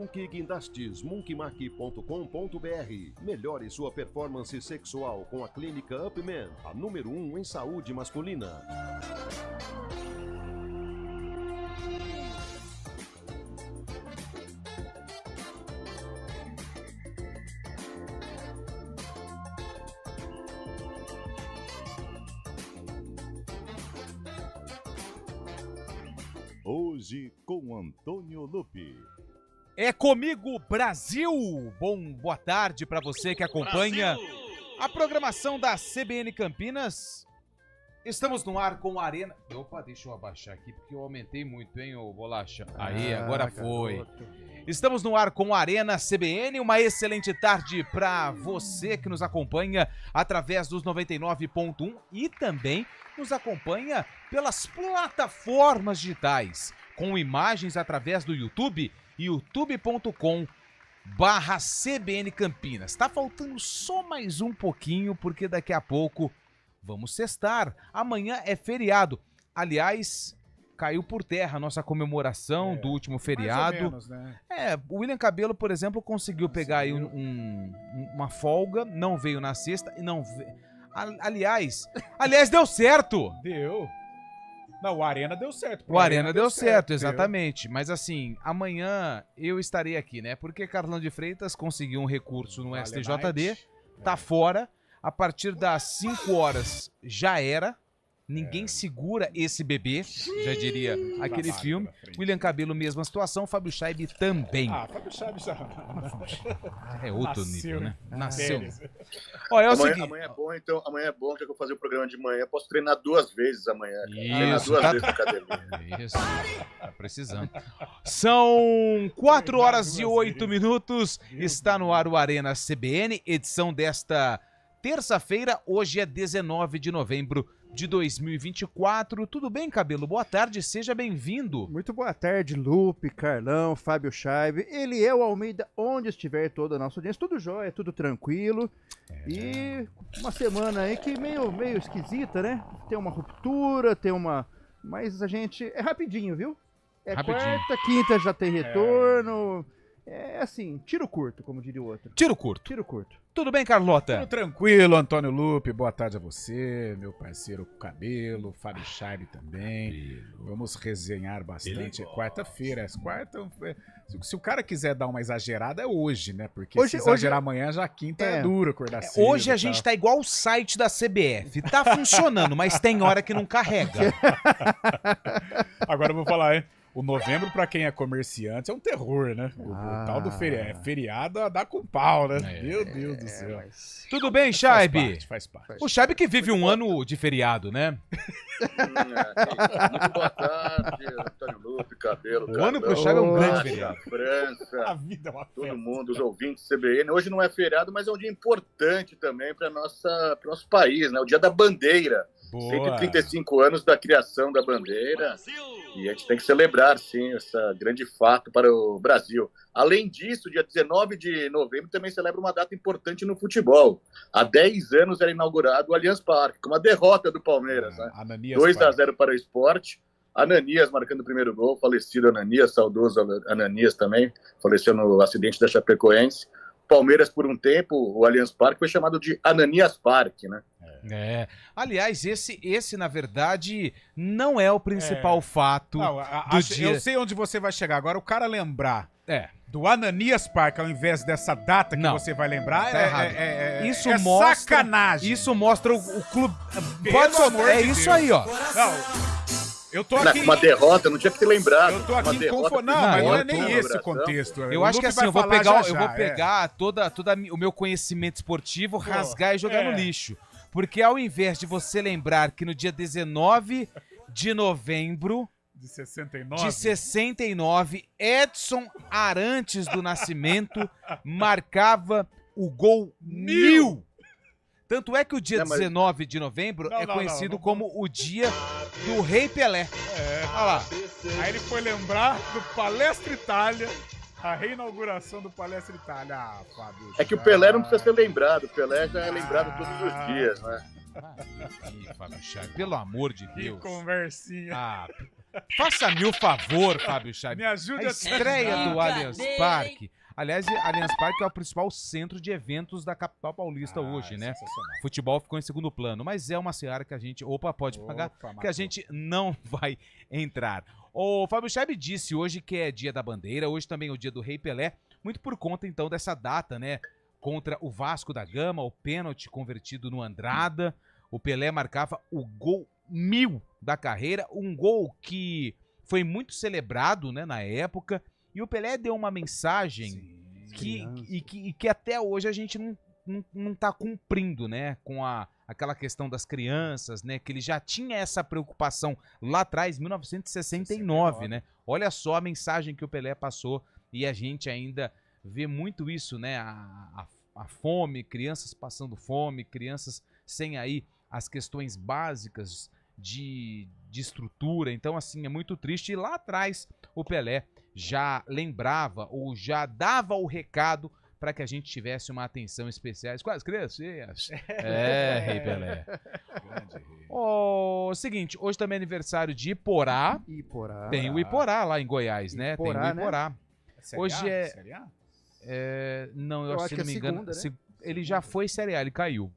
Monkey Guindastes, monkeymac.com.br. Melhore sua performance sexual com a clínica Upman, a número 1 em saúde masculina. Hoje com Antônio Lupi. É comigo, Brasil! Boa tarde para você que acompanha a programação da CBN Campinas. Estamos no ar com a Arena... Opa, deixa eu abaixar aqui porque eu aumentei muito, hein, ô Bolacha? Aí, agora foi. Garoto. Estamos no ar com a Arena CBN, uma excelente tarde para você que nos acompanha através dos 99.1 e também nos acompanha pelas plataformas digitais, com imagens através do YouTube, youtube.com/CBN Campinas. Tá faltando só mais um pouquinho, porque daqui a pouco vamos sextar. Amanhã é feriado. Aliás, caiu por terra a nossa comemoração do último feriado. Mais ou menos, né? O William Cabelo, por exemplo, conseguiu pegar aí uma folga, não veio na sexta e não veio. Aliás, deu certo! Deu. Não, o Arena deu certo. O Arena deu certo, exatamente. Mas assim, amanhã eu estarei aqui, né? Porque Carlão de Freitas conseguiu um recurso no STJD, tá fora. A partir das 5 horas já era. Ninguém segura esse bebê, já diria aquele filme. William Cabelo, mesma situação. Fábio Scheib também. Fábio Scheib já... É outro nível, né? Nasceu. Olha, amanhã é bom, então. Amanhã é bom que eu vou fazer o programa de manhã. Posso treinar 2 vezes amanhã. Isso, treinar 2 vezes na academia. Isso, tá precisando. São 4 horas e 8 minutos. Está no ar o Arena CBN, edição desta terça-feira. Hoje é 19 de novembro de 2024. Tudo bem, Cabelo? Boa tarde, seja bem-vindo. Muito boa tarde, Lupe, Carlão, Fábio Scheib. Ele é o Almeida, onde estiver toda a nossa audiência. Tudo jóia, tudo tranquilo. E uma semana aí que meio esquisita, né? Tem uma ruptura, mas a gente... É rapidinho, viu? Rapidinho. Quarta, quinta já tem retorno... É assim, tiro curto, como diria o outro. Tiro curto. Tudo bem, Carlota? Tudo tranquilo, Antônio Lupe. Boa tarde a você, meu parceiro Cabelo, Fábio Scheib também. Vamos resenhar bastante. Quarta-feira, se o cara quiser dar uma exagerada, é hoje, né? Porque se exagerar amanhã, já quinta é duro acordar cedo. Hoje a gente tá igual o site da CBF. Tá funcionando, mas tem hora que não carrega. Agora eu vou falar, hein? O novembro, pra quem é comerciante, é um terror, né? O tal do feriado dá com pau, né? Meu Deus do céu. Mas... Tudo bem, Scheib? Faz parte. O Scheib que vive um ano de feriado, né? Muito boa tarde, Antônio Lupe, Cabelo. O ano pro Scheib é um grande feriado. França, a vida é uma festa. Todo mundo, os ouvintes do CBN. Hoje não é feriado, mas é um dia importante também para nosso país, né? O dia da bandeira. Boa. 135 anos da criação da bandeira. E a gente tem que celebrar, sim, esse grande fato para o Brasil. Além disso, dia 19 de novembro também celebra uma data importante no futebol. Há 10 anos era inaugurado o Allianz Parque, com uma derrota do Palmeiras. Né? 2-0 para o Sport. Ananias marcando o primeiro gol, falecido Ananias, saudoso Ananias também, faleceu no acidente da Chapecoense. Palmeiras, por um tempo, o Allianz Parque foi chamado de Ananias Parque, né? Aliás, esse na verdade, não é o principal fato do dia. Eu sei onde você vai chegar. Agora, o cara lembrar do Ananias Parque, ao invés dessa data que você vai lembrar, isso mostra, sacanagem. Isso mostra o clube... Pode ser, isso Deus. Aí, ó. Não... Eu tô aqui... Uma derrota, não tinha que ter lembrado. Eu tô aqui inconformado. Não, mas não é nem esse o contexto. Eu acho que assim, eu vou pegar todo o meu conhecimento esportivo, rasgar e jogar no lixo. Porque ao invés de você lembrar que no dia 19 de novembro de 69, Edson Arantes do Nascimento marcava o gol 1000. Tanto é que o dia 19 de novembro é conhecido como o dia do Rei Pelé. Olha lá. Aí ele foi lembrar do Palestra Itália, a reinauguração do Palestra Itália. Fábio. É que o Pelé não precisa ser lembrado. O Pelé já é lembrado todos os dias, né? Fábio Scheib, pelo amor de Deus. Que conversinha. Faça-me o favor, Fábio Chaves. Me ajude A estreia do Allianz Brincadeira, Parque. Aliás, Allianz Parque é o principal centro de eventos da capital paulista hoje, né? Sensacional. Futebol ficou em segundo plano, mas é uma seara que a gente... Opa, pode pagar, Opa, que a matou. gente não vai entrar. O Fábio Chaib disse hoje que é dia da bandeira, hoje também é o dia do Rei Pelé, muito por conta, então, dessa data, né? Contra o Vasco da Gama, o pênalti convertido no Andrada. O Pelé marcava o gol 1000 da carreira, um gol que foi muito celebrado, né, na época. E o Pelé deu uma mensagem que até hoje a gente não tá cumprindo, né? Com aquela questão das crianças, né? Que ele já tinha essa preocupação lá atrás, 1969, né? Olha só a mensagem que o Pelé passou e a gente ainda vê muito isso, né? A fome, crianças passando fome, crianças sem aí as questões básicas de estrutura. Então, assim, é muito triste. E lá atrás o Pelé já lembrava ou já dava o recado para que a gente tivesse uma atenção especial com as crianças. Rei Pelé. Seguinte, hoje também é aniversário de Iporá. Tem o Iporá lá em Goiás, né? Tem o Iporá. Hoje é... Série A? Não, eu acho que, se não me engano, segunda, né? ele já foi Série A, ele caiu.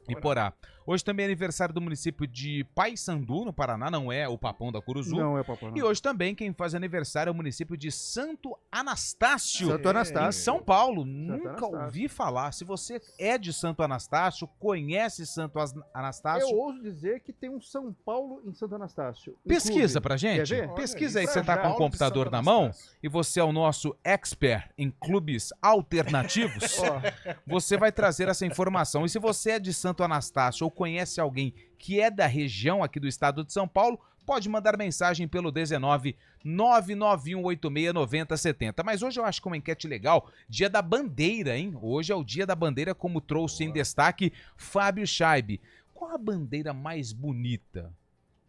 Iporá. Hoje também é aniversário do município de Paissandu, no Paraná, não é o Papão da Curuzu. Não é o Papão. E hoje também quem faz aniversário é o município de Santo Anastácio. Santo Anastácio. Em São Paulo. Nunca Anastácio. ouvi falar. Se você é de Santo Anastácio, conhece Santo Anastácio, Eu ouso dizer que tem um São Paulo em Santo Anastácio. Um pesquisa clube. pra gente. Quer ver? Pesquisa aí, Olha você aí, tá pra com o já. computador na mão e você é o nosso expert em clubes alternativos. Ó, Você vai trazer essa informação. E se você é de Santo Anastácio ou conhece alguém que é da região aqui do estado de São Paulo, pode mandar mensagem pelo 19 99186 9070. Mas hoje eu acho que uma enquete legal, dia da bandeira, hein? Hoje é o dia da bandeira, como trouxe em destaque Fábio Chaib. Qual a bandeira mais bonita?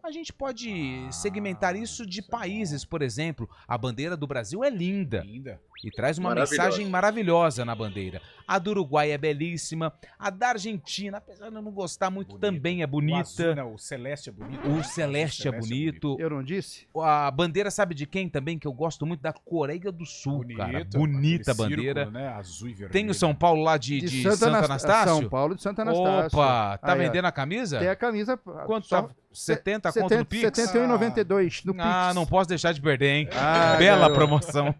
A gente pode segmentar isso de países, por exemplo. A bandeira do Brasil é linda. E traz uma mensagem maravilhosa na bandeira. A do Uruguai é belíssima. A da Argentina, apesar de eu não gostar muito, também é bonita. O celeste é bonito. O celeste é bonito. eu não disse? A bandeira, sabe de quem também? Que eu gosto muito, da Coreia do Sul, cara. Bonita a aquele bandeira. círculo, né? Azul e vermelho. Tem o São Paulo lá de Santo Anastácio? São Paulo de Santo Anastácio. Opa, tá Aí, ó. vendendo a camisa? Tem a camisa. Quanto só tá? 70 conto no Pix? 71,92 no Pix. Ah, não posso deixar de perder, hein? Ah, Bela garoto. promoção.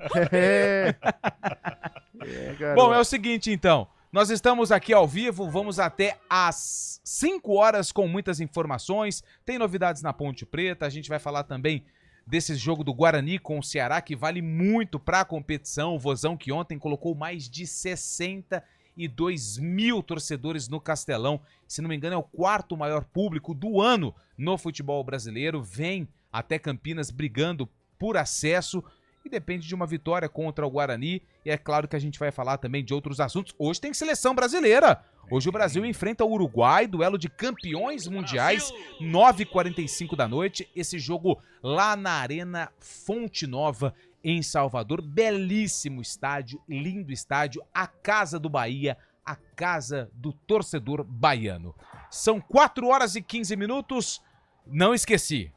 Garoto. Bom, é o seguinte, então. Nós estamos aqui ao vivo, vamos até às 5 horas com muitas informações. Tem novidades na Ponte Preta, a gente vai falar também desse jogo do Guarani com o Ceará, que vale muito para a competição. O Vozão que ontem colocou mais de 62 mil torcedores no Castelão. Se não me engano, é o quarto maior público do ano no futebol brasileiro. Vem até Campinas brigando por acesso e depende de uma vitória contra o Guarani. E é claro que a gente vai falar também de outros assuntos. Hoje tem seleção brasileira. Hoje o Brasil enfrenta o Uruguai, duelo de campeões mundiais, 9h45 da noite. Esse jogo lá na Arena Fonte Nova, em Salvador. Belíssimo estádio, lindo estádio, a casa do Bahia, a casa do torcedor baiano. São 4 horas e 15 minutos. Não esqueci.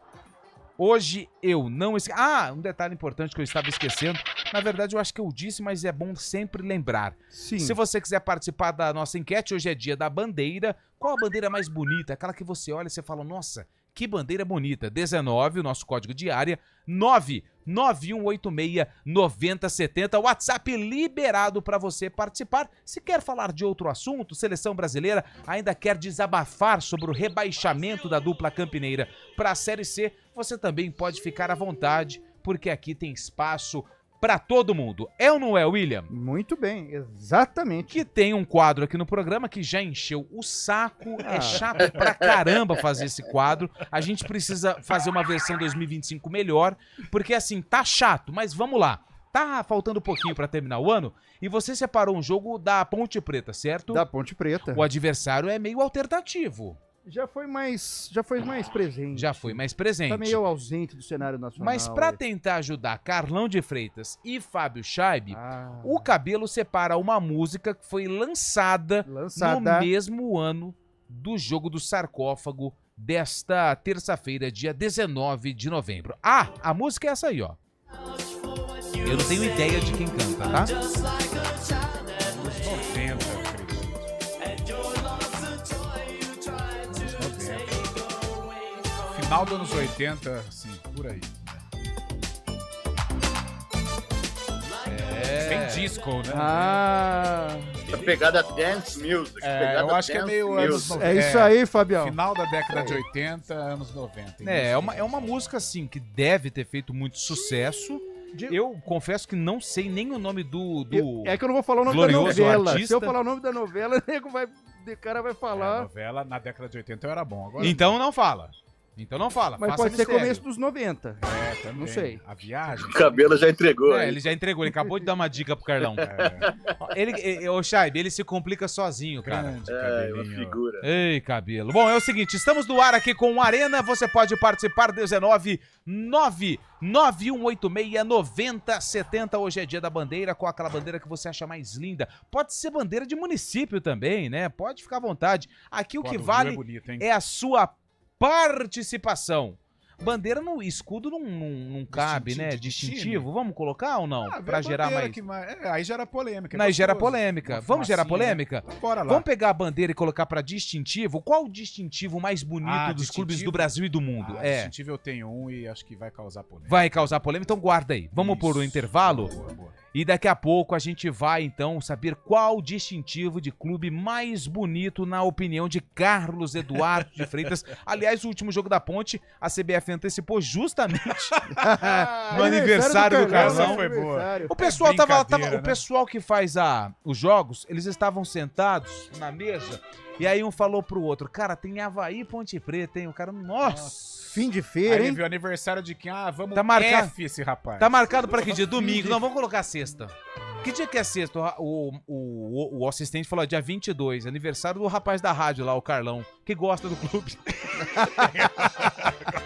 Hoje eu não esqueci. Um detalhe importante que eu estava esquecendo. Na verdade, eu acho que eu disse, mas é bom sempre lembrar. Sim. Se você quiser participar da nossa enquete, hoje é dia da bandeira. Qual a bandeira mais bonita? Aquela que você olha e você fala, nossa, que bandeira bonita. 19, o nosso código de área, 99186-9070. WhatsApp liberado para você participar. Se quer falar de outro assunto, seleção brasileira, ainda quer desabafar sobre o rebaixamento da dupla campineira para a Série C, você também pode ficar à vontade, porque aqui tem espaço para todo mundo. É ou não é, William? Muito bem, exatamente. Que tem um quadro aqui no programa que já encheu o saco. É chato pra caramba fazer esse quadro. A gente precisa fazer uma versão 2025 melhor, porque assim, tá chato, mas vamos lá. Tá faltando um pouquinho pra terminar o ano e você separou um jogo da Ponte Preta, certo? Da Ponte Preta. O adversário é meio alternativo. Já foi mais presente. Já foi mais presente. Tá meio ausente do cenário nacional. Mas pra aí. tentar ajudar Carlão de Freitas e Fábio Chaib, o Cabelo separa uma música que foi lançada no mesmo ano do jogo do sarcófago desta terça-feira, dia 19 de novembro. Ah, a música é essa aí, ó. Eu não tenho ideia de quem canta, tá? Anos 90, eu acredito. Anos 90. Final dos anos 80, assim, por aí. Bem disco, né? Essa pegada dance music. Eu acho que é meio anos 90. É isso aí, Fabião. Final da década de 80, anos 90. É uma música, assim, que deve ter feito muito sucesso. Eu confesso que não sei nem o nome do É que eu não vou falar o nome glorioso da novela. artista. Se eu falar o nome da novela, o cara vai A falar. novela na década de 80 era bom. Agora Então não fala. Então não fala. Mas faça pode ser mistério. começo dos 90. também. Não sei. A viagem. O Cabelo já entregou. É, hein? ele já entregou, ele acabou de dar uma dica pro Carlão. Ô, Chaib, ele se complica sozinho, cara. Grande Uma cabelinho. figura. Ei, cabelo. Bom, é o seguinte, estamos no ar aqui com o Arena, você pode participar 1991869070. Hoje é dia da bandeira, qual aquela bandeira que você acha mais linda. Pode ser bandeira de município também, né? Pode ficar à vontade. Aqui o Pô, que do Rio vale é bonito, hein? é a sua participação. Bandeira no escudo não cabe, né? Distintivo. Vamos colocar ou não? Pra gerar mais. Aí gera polêmica. Aí gera gostoso. polêmica. Uma Vamos gerar fumacinha, polêmica? né? Bora lá. Vamos pegar a bandeira e colocar pra distintivo? Qual o distintivo mais bonito dos clubes distintivo? do Brasil e do mundo? Distintivo eu tenho um e acho que vai causar polêmica. Vai causar polêmica, então guarda aí. Vamos pôr o intervalo? Boa. E daqui a pouco a gente vai, então, saber qual o distintivo de clube mais bonito na opinião de Carlos Eduardo de Freitas. Aliás, o último jogo da Ponte, a CBF antecipou justamente no aniversário do Carlão. Foi boa. O pessoal brincadeira, o né? pessoal que faz os jogos, eles estavam sentados na mesa, e aí um falou pro outro, cara, tem Avaí e Ponte Preta, hein? O cara, nossa. Fim de Aí feira, ele hein? viu o aniversário de quem? Vamos Tá marcado. F esse rapaz. Tá marcado pra que dia? Domingo. Não, vamos colocar sexta. Que dia que é sexta? O assistente falou dia 22, aniversário do rapaz da rádio lá, o Carlão, que gosta do clube.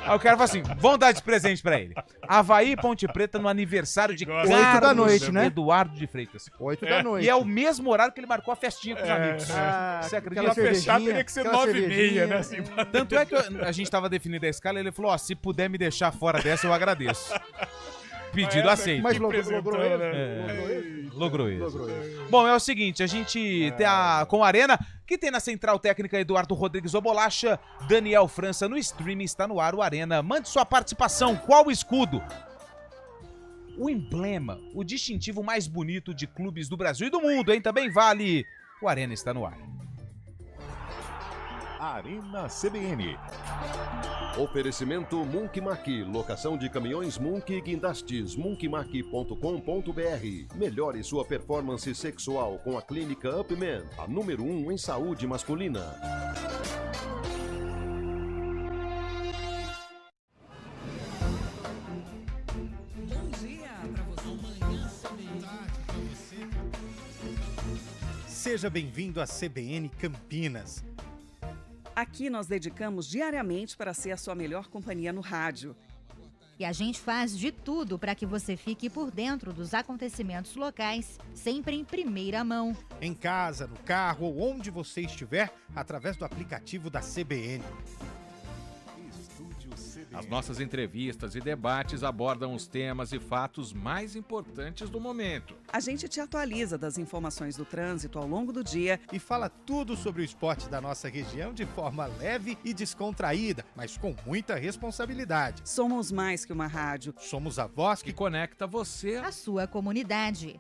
Aí o cara fala assim, vamos dar de presente pra ele. Avaí e Ponte Preta no aniversário de Oito Carlos da noite, né? Eduardo de Freitas. 8 da noite. E é o mesmo horário que ele marcou a festinha com os amigos. Você acredita? aquela Fechar cervejinha, teria que ser aquela 9h30, cervejinha. né? Assim, Tanto é que a gente tava definindo a escala e ele falou, ó, se puder me deixar fora dessa, eu agradeço. Pedido aceito. Mas logrou apresentou, né? ele? Logrou isso. Logrou ele. Bom, é o seguinte, a gente tem com a Arena, que tem na central técnica Eduardo Rodrigues Obolacha, Daniel França no streaming, está no ar o Arena. Mande sua participação, qual o escudo? O emblema, o distintivo mais bonito de clubes do Brasil e do mundo, hein? Também vale. O Arena está no ar. Arena CBN. Oferecimento Munkmark, locação de caminhões Munk e guindastes, munkmark.com.br. Melhore sua performance sexual com a clínica Upman, a número 1 em saúde masculina. Seja bem-vindo à CBN Campinas. Aqui nós dedicamos diariamente para ser a sua melhor companhia no rádio. E a gente faz de tudo para que você fique por dentro dos acontecimentos locais, sempre em primeira mão. Em casa, no carro ou onde você estiver, através do aplicativo da CBN. As nossas entrevistas e debates abordam os temas e fatos mais importantes do momento. A gente te atualiza das informações do trânsito ao longo do dia E fala tudo sobre o esporte da nossa região de forma leve e descontraída, mas com muita responsabilidade. Somos mais que uma rádio. Somos a voz Que que conecta você. A sua comunidade.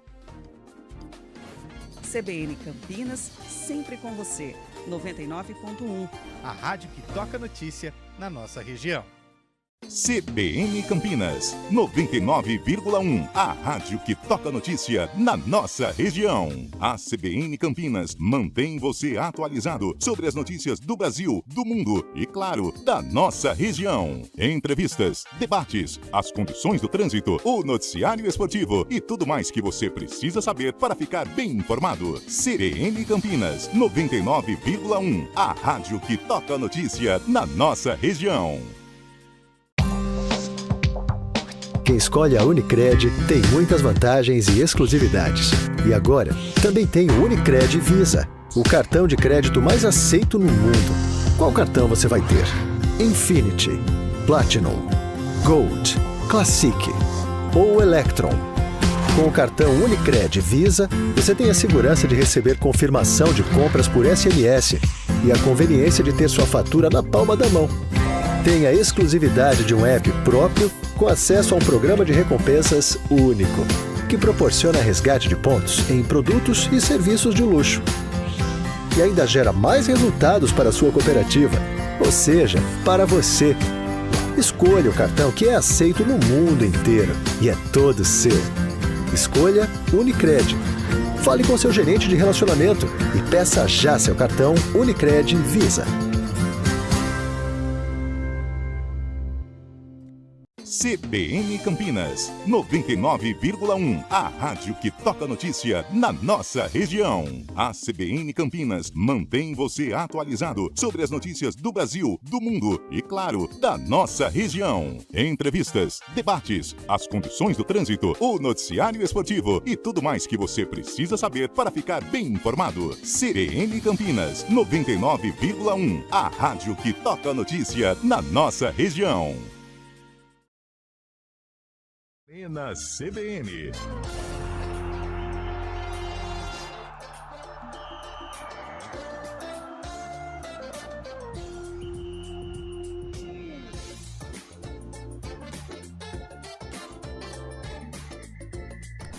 CBN Campinas, sempre com você. 99.1. a rádio que toca notícia na nossa região. CBN Campinas, 99,1. A rádio que toca notícia na nossa região. A CBN Campinas mantém você atualizado sobre as notícias do Brasil, do mundo e, claro, da nossa região. Entrevistas, debates, as condições do trânsito, o noticiário esportivo e tudo mais que você precisa saber para ficar bem informado. CBN Campinas, 99,1. A rádio que toca notícia na nossa região. Quem escolhe a Unicred tem muitas vantagens e exclusividades. E agora, também tem o Unicred Visa, o cartão de crédito mais aceito no mundo. Qual cartão você vai ter? Infinity, Platinum, Gold, Classic ou Electron. Com o cartão Unicred Visa, você tem a segurança de receber confirmação de compras por SMS e a conveniência de ter sua fatura na palma da mão. Tem a exclusividade de um app próprio com acesso a um programa de recompensas único, que proporciona resgate de pontos em produtos e serviços de luxo. E ainda gera mais resultados para a sua cooperativa, ou seja, para você. Escolha o cartão que é aceito no mundo inteiro e é todo seu. Escolha Unicred. Fale com seu gerente de relacionamento e peça já seu cartão Unicred Visa. CBN Campinas, 99,1. A rádio que toca notícia na nossa região. A CBN Campinas mantém você atualizado sobre as notícias do Brasil, do mundo e, claro, da nossa região. Entrevistas, debates, as condições do trânsito, o noticiário esportivo e tudo mais que você precisa saber para ficar bem informado. CBN Campinas, 99,1. A rádio que toca notícia na nossa região. Na CBN.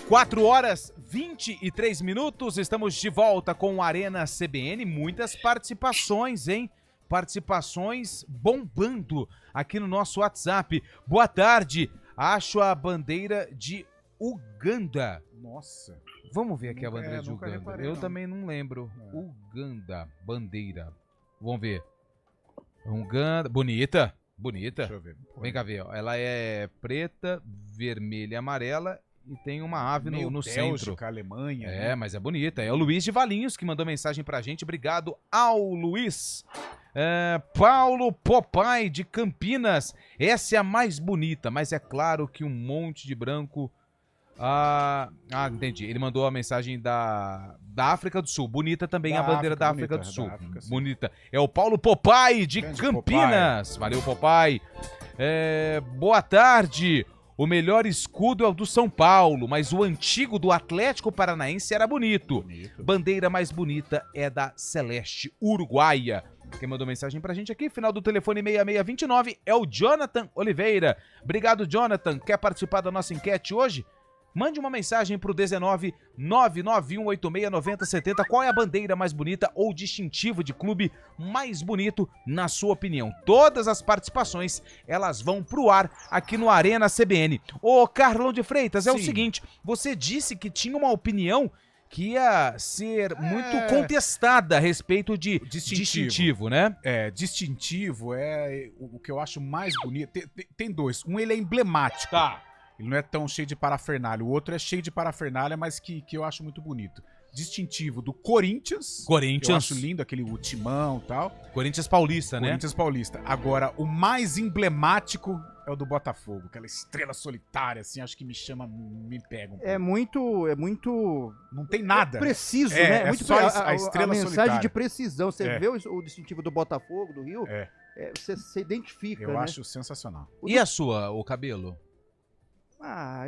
Quatro horas 23 minutos, estamos de volta com o Arena CBN, muitas participações, hein? Participações bombando aqui no nosso WhatsApp. Boa tarde. Acho a bandeira de Uganda. Nossa. Vamos ver aqui a bandeira de Uganda. Reparei, Eu também não lembro. Uganda, bandeira. Vamos ver. Uganda, bonita. Bonita. Deixa eu ver. Vem cá ver, ó. Ela é preta, vermelha e amarela e tem uma ave no centro. Bélgica, Alemanha. É, mas é bonita. É o Luiz de Valinhos que mandou mensagem pra gente. Obrigado ao Luiz. Paulo Popai de Campinas, essa é a mais bonita, mas é claro que um monte de branco. Entendi. Ele mandou a mensagem da África do Sul. Bonita também a bandeira da África do Sul. Bonita. É o Paulo Popai de Campinas. Popai. Valeu, Popai. Boa tarde. O melhor escudo é o do São Paulo, mas o antigo do Atlético Paranaense era bonito. Bandeira mais bonita é da Celeste Uruguaia. Quem mandou mensagem pra gente aqui, final do telefone 6629, é o Jonathan Oliveira. Obrigado, Jonathan. Quer participar da nossa enquete hoje? Mande uma mensagem pro 19 991869070. Qual é a bandeira mais bonita ou distintivo de clube mais bonito, na sua opinião? Todas as participações, elas vão pro ar aqui no Arena CBN. Ô, Carlão de Freitas, é o seguinte, você disse que tinha uma opinião que ia ser muito contestada a respeito de distintivo, né? Distintivo é o que eu acho mais bonito. Tem dois. Um, ele é emblemático. Tá. Ele não é tão cheio de parafernália. O outro é cheio de parafernália, mas que eu acho muito bonito. Distintivo do Corinthians. Eu acho lindo, aquele timão e tal. Corinthians Paulista, né? Corinthians Paulista. Agora, o mais emblemático é o do Botafogo. Aquela estrela solitária, assim, acho que me pega um pouco. É muito... Não tem nada. Preciso, né? É muito só a estrela mensagem solitária. de precisão. Você vê o distintivo do Botafogo, do Rio, você identifica, Eu acho sensacional. E a sua, o cabelo?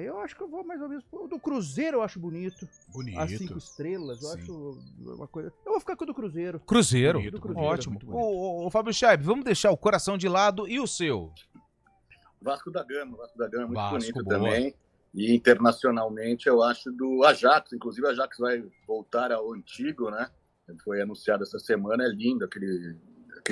Eu acho que eu vou mais ou menos... O do Cruzeiro eu acho bonito. Bonito. As 5 estrelas, eu acho uma coisa... Eu vou ficar com o do Cruzeiro. Cruzeiro? Bonito, Ótimo. Ô, Fábio Scheib, vamos deixar o coração de lado. E o seu? Vasco da Gama. Vasco da Gama é muito bonito boa. também. E internacionalmente eu acho do Ajax. Inclusive o Ajax vai voltar ao antigo, né? Foi anunciado essa semana. É lindo aquele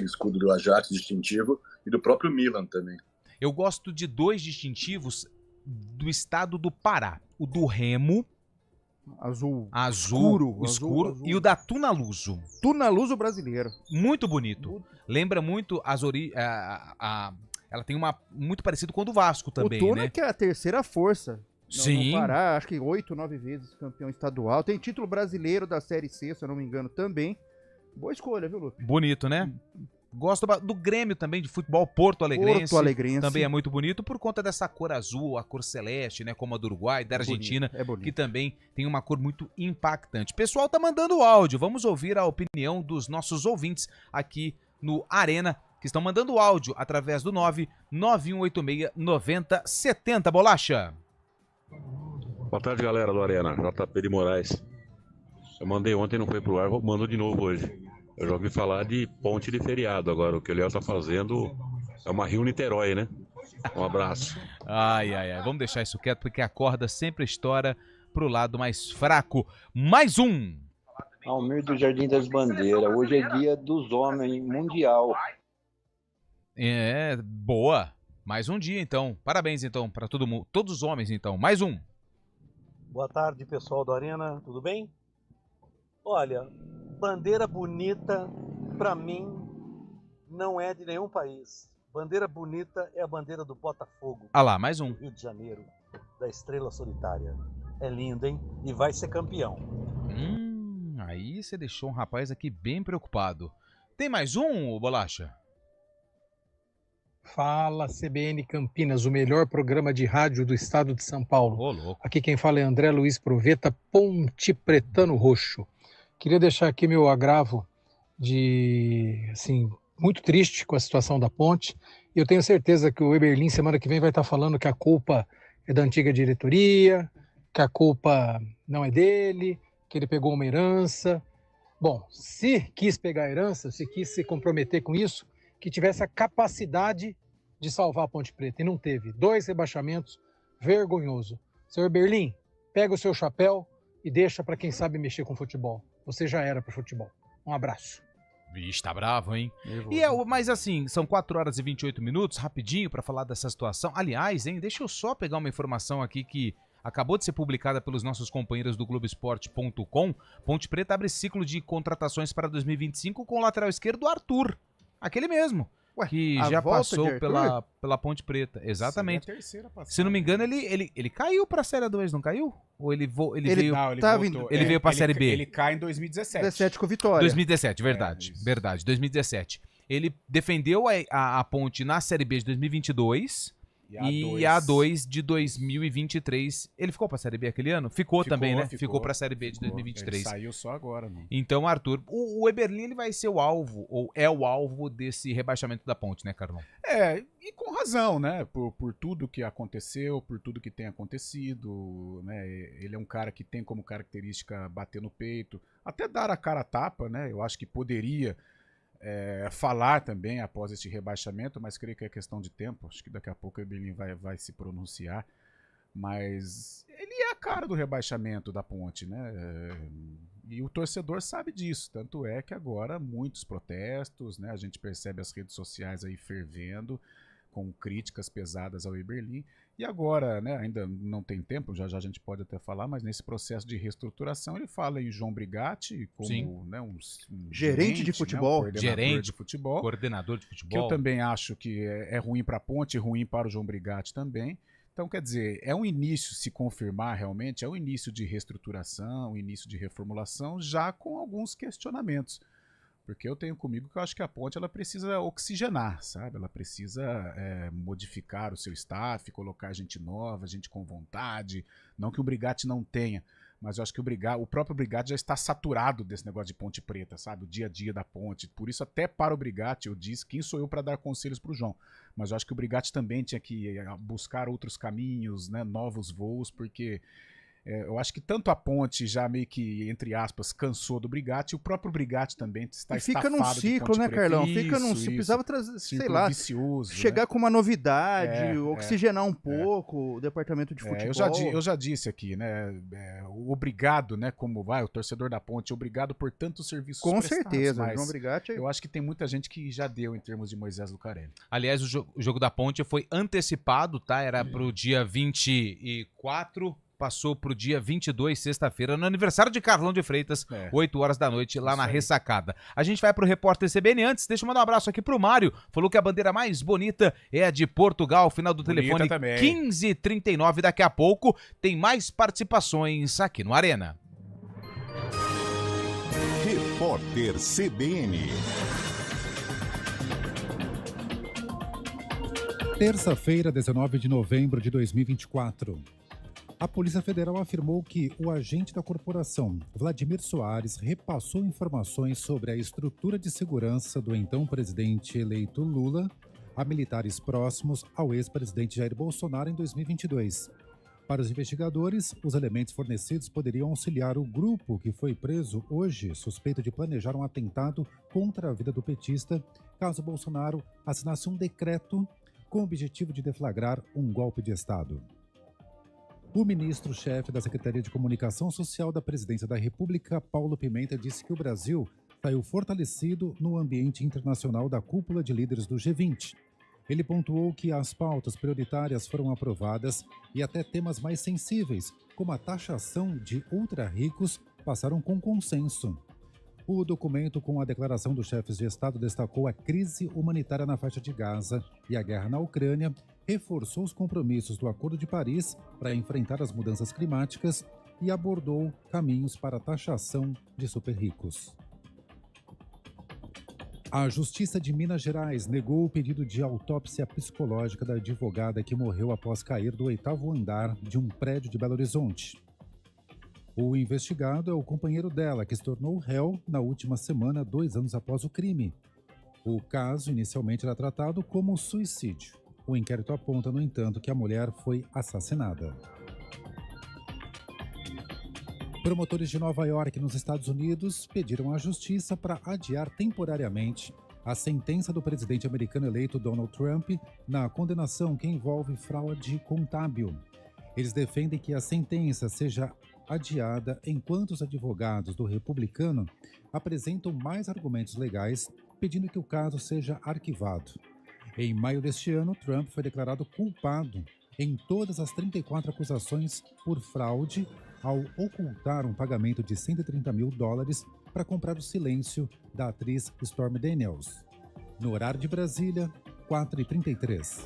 escudo do Ajax distintivo. E do próprio Milan também. Eu gosto de dois distintivos do estado do Pará. O do Remo. Azul. Escuro. E o da Tunaluso. Tunaluso brasileiro. Muito bonito. Lembra muito as ela tem uma muito parecido com o do Vasco também, o Tuna, né? Que é a terceira força. Sim. No Pará, acho que 8, 9 vezes campeão estadual. Tem título brasileiro da Série C, se eu não me engano, também. Boa escolha, viu, Lupe? Bonito, né? Gosto do Grêmio também, de futebol, Porto Alegrense. Também é muito bonito por conta dessa cor azul, a cor celeste, né? Como a do Uruguai, da Argentina, que também tem uma cor muito impactante. O pessoal tá mandando áudio, vamos ouvir a opinião dos nossos ouvintes aqui no Arena que estão mandando áudio através do 99186-9070. Bolacha. Boa tarde, galera do Arena. JP de Moraes. Eu mandei ontem, não foi pro ar, mando de novo hoje. Eu já ouvi falar de ponte de feriado. Agora, o que o Léo tá fazendo é uma Rio-Niterói, né? Um abraço. Ai. Vamos deixar isso quieto, porque a corda sempre estoura pro lado mais fraco. Mais um. Almir do Jardim das Bandeiras. Hoje é dia dos homens mundial. Boa. Mais um dia, então. Parabéns, então, para todo mundo. Todos os homens, então. Mais um. Boa tarde, pessoal do Arena. Tudo bem? Olha, bandeira bonita, pra mim, não é de nenhum país. Bandeira bonita é a bandeira do Botafogo. Ah lá, mais um. Rio de Janeiro, da Estrela Solitária. É lindo, hein? E vai ser campeão. Aí você deixou um rapaz aqui bem preocupado. Tem mais um, Bolacha? Fala, CBN Campinas, o melhor programa de rádio do estado de São Paulo. Ô, louco. Aqui quem fala é André Luiz Proveta, Ponte Pretano Roxo. Queria deixar aqui meu agravo muito triste com a situação da ponte. E eu tenho certeza que o Eberlin, semana que vem, vai estar falando que a culpa é da antiga diretoria, que a culpa não é dele, que ele pegou uma herança. Bom, se quis pegar a herança, se quis se comprometer com isso, que tivesse a capacidade de salvar a Ponte Preta. E não teve. 2 rebaixamentos, vergonhoso. Senhor Eberlin, pega o seu chapéu e deixa para quem sabe mexer com futebol. Você já era pro futebol. Um abraço. Vixe, tá bravo, hein? Mas assim, são 4 horas e 28 minutos, rapidinho para falar dessa situação. Aliás, hein, deixa eu só pegar uma informação aqui que acabou de ser publicada pelos nossos companheiros do Globoesporte.com. Ponte Preta abre ciclo de contratações para 2025 com o lateral esquerdo Arthur. Aquele mesmo. Que já passou pela Ponte Preta. Exatamente. Seria a terceira passada. Se não me engano, ele caiu pra Série 2, não caiu? Ou ele veio pra Série B? Ele cai em 2017. 2017 com Vitória. 2017, verdade. 2017. Ele defendeu a Ponte na Série B de 2022 e a A2 de 2023. Ele ficou pra Série B aquele ano? Ficou também, né? Ficou pra Série B de 2023. Ele saiu só agora, né? Então, Arthur, o Eberlin ele vai ser o alvo, ou é o alvo desse rebaixamento da Ponte, né, Carlão? E com razão, né? Por tudo que aconteceu, por tudo que tem acontecido, né? Ele é um cara que tem como característica bater no peito, até dar a cara a tapa, né? Eu acho que poderia falar também após este rebaixamento, mas creio que é questão de tempo. Acho que daqui a pouco o Eberlin vai se pronunciar. Mas ele é a cara do rebaixamento da Ponte, né? E o torcedor sabe disso. Tanto é que agora muitos protestos, né? A gente percebe as redes sociais aí fervendo, com críticas pesadas ao Eberlin. E agora, né, ainda não tem tempo, já a gente pode até falar, mas nesse processo de reestruturação ele fala em João Brigatti como um gerente de futebol, coordenador de futebol. Que eu também acho que é ruim para a Ponte, ruim para o João Brigatti também. Então, quer dizer, é um início, se confirmar realmente, é um início de reestruturação, um início de reformulação, já com alguns questionamentos. Porque eu tenho comigo que eu acho que a Ponte ela precisa oxigenar, sabe? Ela precisa modificar o seu staff, colocar gente nova, gente com vontade. Não que o Brigatti não tenha, mas eu acho que o próprio Brigatti já está saturado desse negócio de Ponte Preta, sabe? O dia a dia da Ponte. Por isso, até para o Brigatti, eu disse, quem sou eu para dar conselhos para o João? Mas eu acho que o Brigatti também tinha que buscar outros caminhos, né? Novos voos, porque... eu acho que tanto a Ponte já meio que, entre aspas, cansou do Brigatti, e o próprio Brigatti também está estafado. Fica num ciclo, né, Carlão? Fica num ciclo. Precisava trazer, sei lá, vicioso, chegar, né, com uma novidade, oxigenar um pouco o departamento de futebol. Eu já disse aqui, né, obrigado, né, como o torcedor da Ponte, obrigado por tantos serviços prestados. Com certeza, mas João Brigatti... eu acho que tem muita gente que já deu em termos de Moisés Lucarelli. Aliás, o jogo da Ponte foi antecipado, tá? Era pro dia 24... passou pro dia 22, sexta-feira, no aniversário de Carlão de Freitas, 8 horas da noite, lá na Ressacada. A gente vai pro repórter CBN. Antes, deixa eu mandar um abraço aqui pro Mário. Falou que a bandeira mais bonita é a de Portugal. Final do telefone 1539. Daqui a pouco tem mais participações aqui no Arena. Repórter CBN. Terça-feira, 19 de novembro de 2024. A Polícia Federal afirmou que o agente da corporação, Vladimir Soares, repassou informações sobre a estrutura de segurança do então presidente eleito Lula a militares próximos ao ex-presidente Jair Bolsonaro em 2022. Para os investigadores, os elementos fornecidos poderiam auxiliar o grupo que foi preso hoje, suspeito de planejar um atentado contra a vida do petista, caso Bolsonaro assinasse um decreto com o objetivo de deflagrar um golpe de Estado. O ministro-chefe da Secretaria de Comunicação Social da Presidência da República, Paulo Pimenta, disse que o Brasil saiu fortalecido no ambiente internacional da cúpula de líderes do G20. Ele pontuou que as pautas prioritárias foram aprovadas e até temas mais sensíveis, como a taxação de ultra-ricos, passaram com consenso. O documento com a declaração dos chefes de Estado destacou a crise humanitária na faixa de Gaza e a guerra na Ucrânia, reforçou os compromissos do Acordo de Paris para enfrentar as mudanças climáticas e abordou caminhos para a taxação de super-ricos. A Justiça de Minas Gerais negou o pedido de autópsia psicológica da advogada que morreu após cair do 8º andar de um prédio de Belo Horizonte. O investigado é o companheiro dela, que se tornou réu na última semana, 2 anos após o crime. O caso inicialmente era tratado como suicídio. O inquérito aponta, no entanto, que a mulher foi assassinada. Promotores de Nova York, nos Estados Unidos, pediram à justiça para adiar temporariamente a sentença do presidente americano eleito Donald Trump na condenação que envolve fraude contábil. Eles defendem que a sentença seja adiada enquanto os advogados do republicano apresentam mais argumentos legais pedindo que o caso seja arquivado. Em maio deste ano, Trump foi declarado culpado em todas as 34 acusações por fraude ao ocultar um pagamento de $130 mil para comprar o silêncio da atriz Stormy Daniels. No horário de Brasília, 4h33.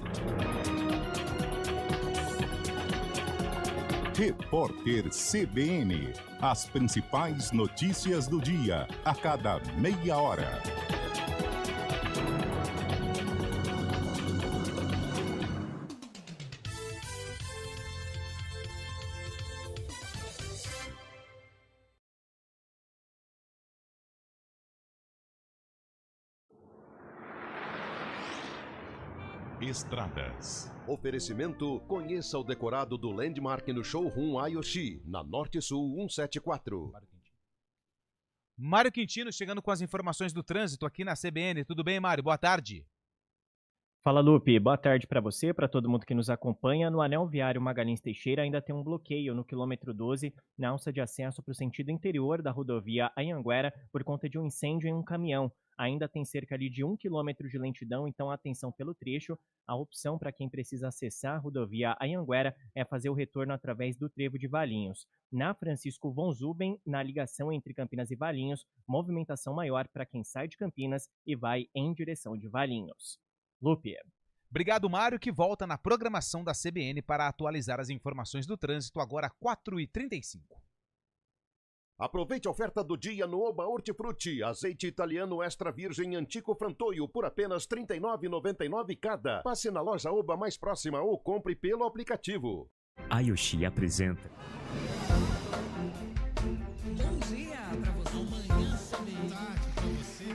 Repórter CBN. As principais notícias do dia, a cada meia hora. Estradas. Oferecimento: conheça o decorado do Landmark no Showroom Ayoshi, na Norte Sul 174. Mário Quintino chegando com as informações do trânsito aqui na CBN. Tudo bem, Mário? Boa tarde. Fala, Lupe. Boa tarde para você, para todo mundo que nos acompanha. No anel viário Magalhães Teixeira ainda tem um bloqueio no quilômetro 12, na alça de acesso para o sentido interior da rodovia Anhanguera, por conta de um incêndio em um caminhão. Ainda tem cerca ali de 1 quilômetro de lentidão, então atenção pelo trecho. A opção para quem precisa acessar a rodovia Anhanguera é fazer o retorno através do trevo de Valinhos. Na Francisco von Zuben, na ligação entre Campinas e Valinhos, movimentação maior para quem sai de Campinas e vai em direção de Valinhos. Lupe. Obrigado, Mário, que volta na programação da CBN para atualizar as informações do trânsito agora 4h35. Aproveite a oferta do dia no Oba Hortifruti. Azeite italiano extra virgem Antico Frantoio por apenas R$ 39,99 cada. Passe na loja Oba mais próxima ou compre pelo aplicativo. Ayoshi apresenta. Bom dia para você. Amanhã, tarde para você.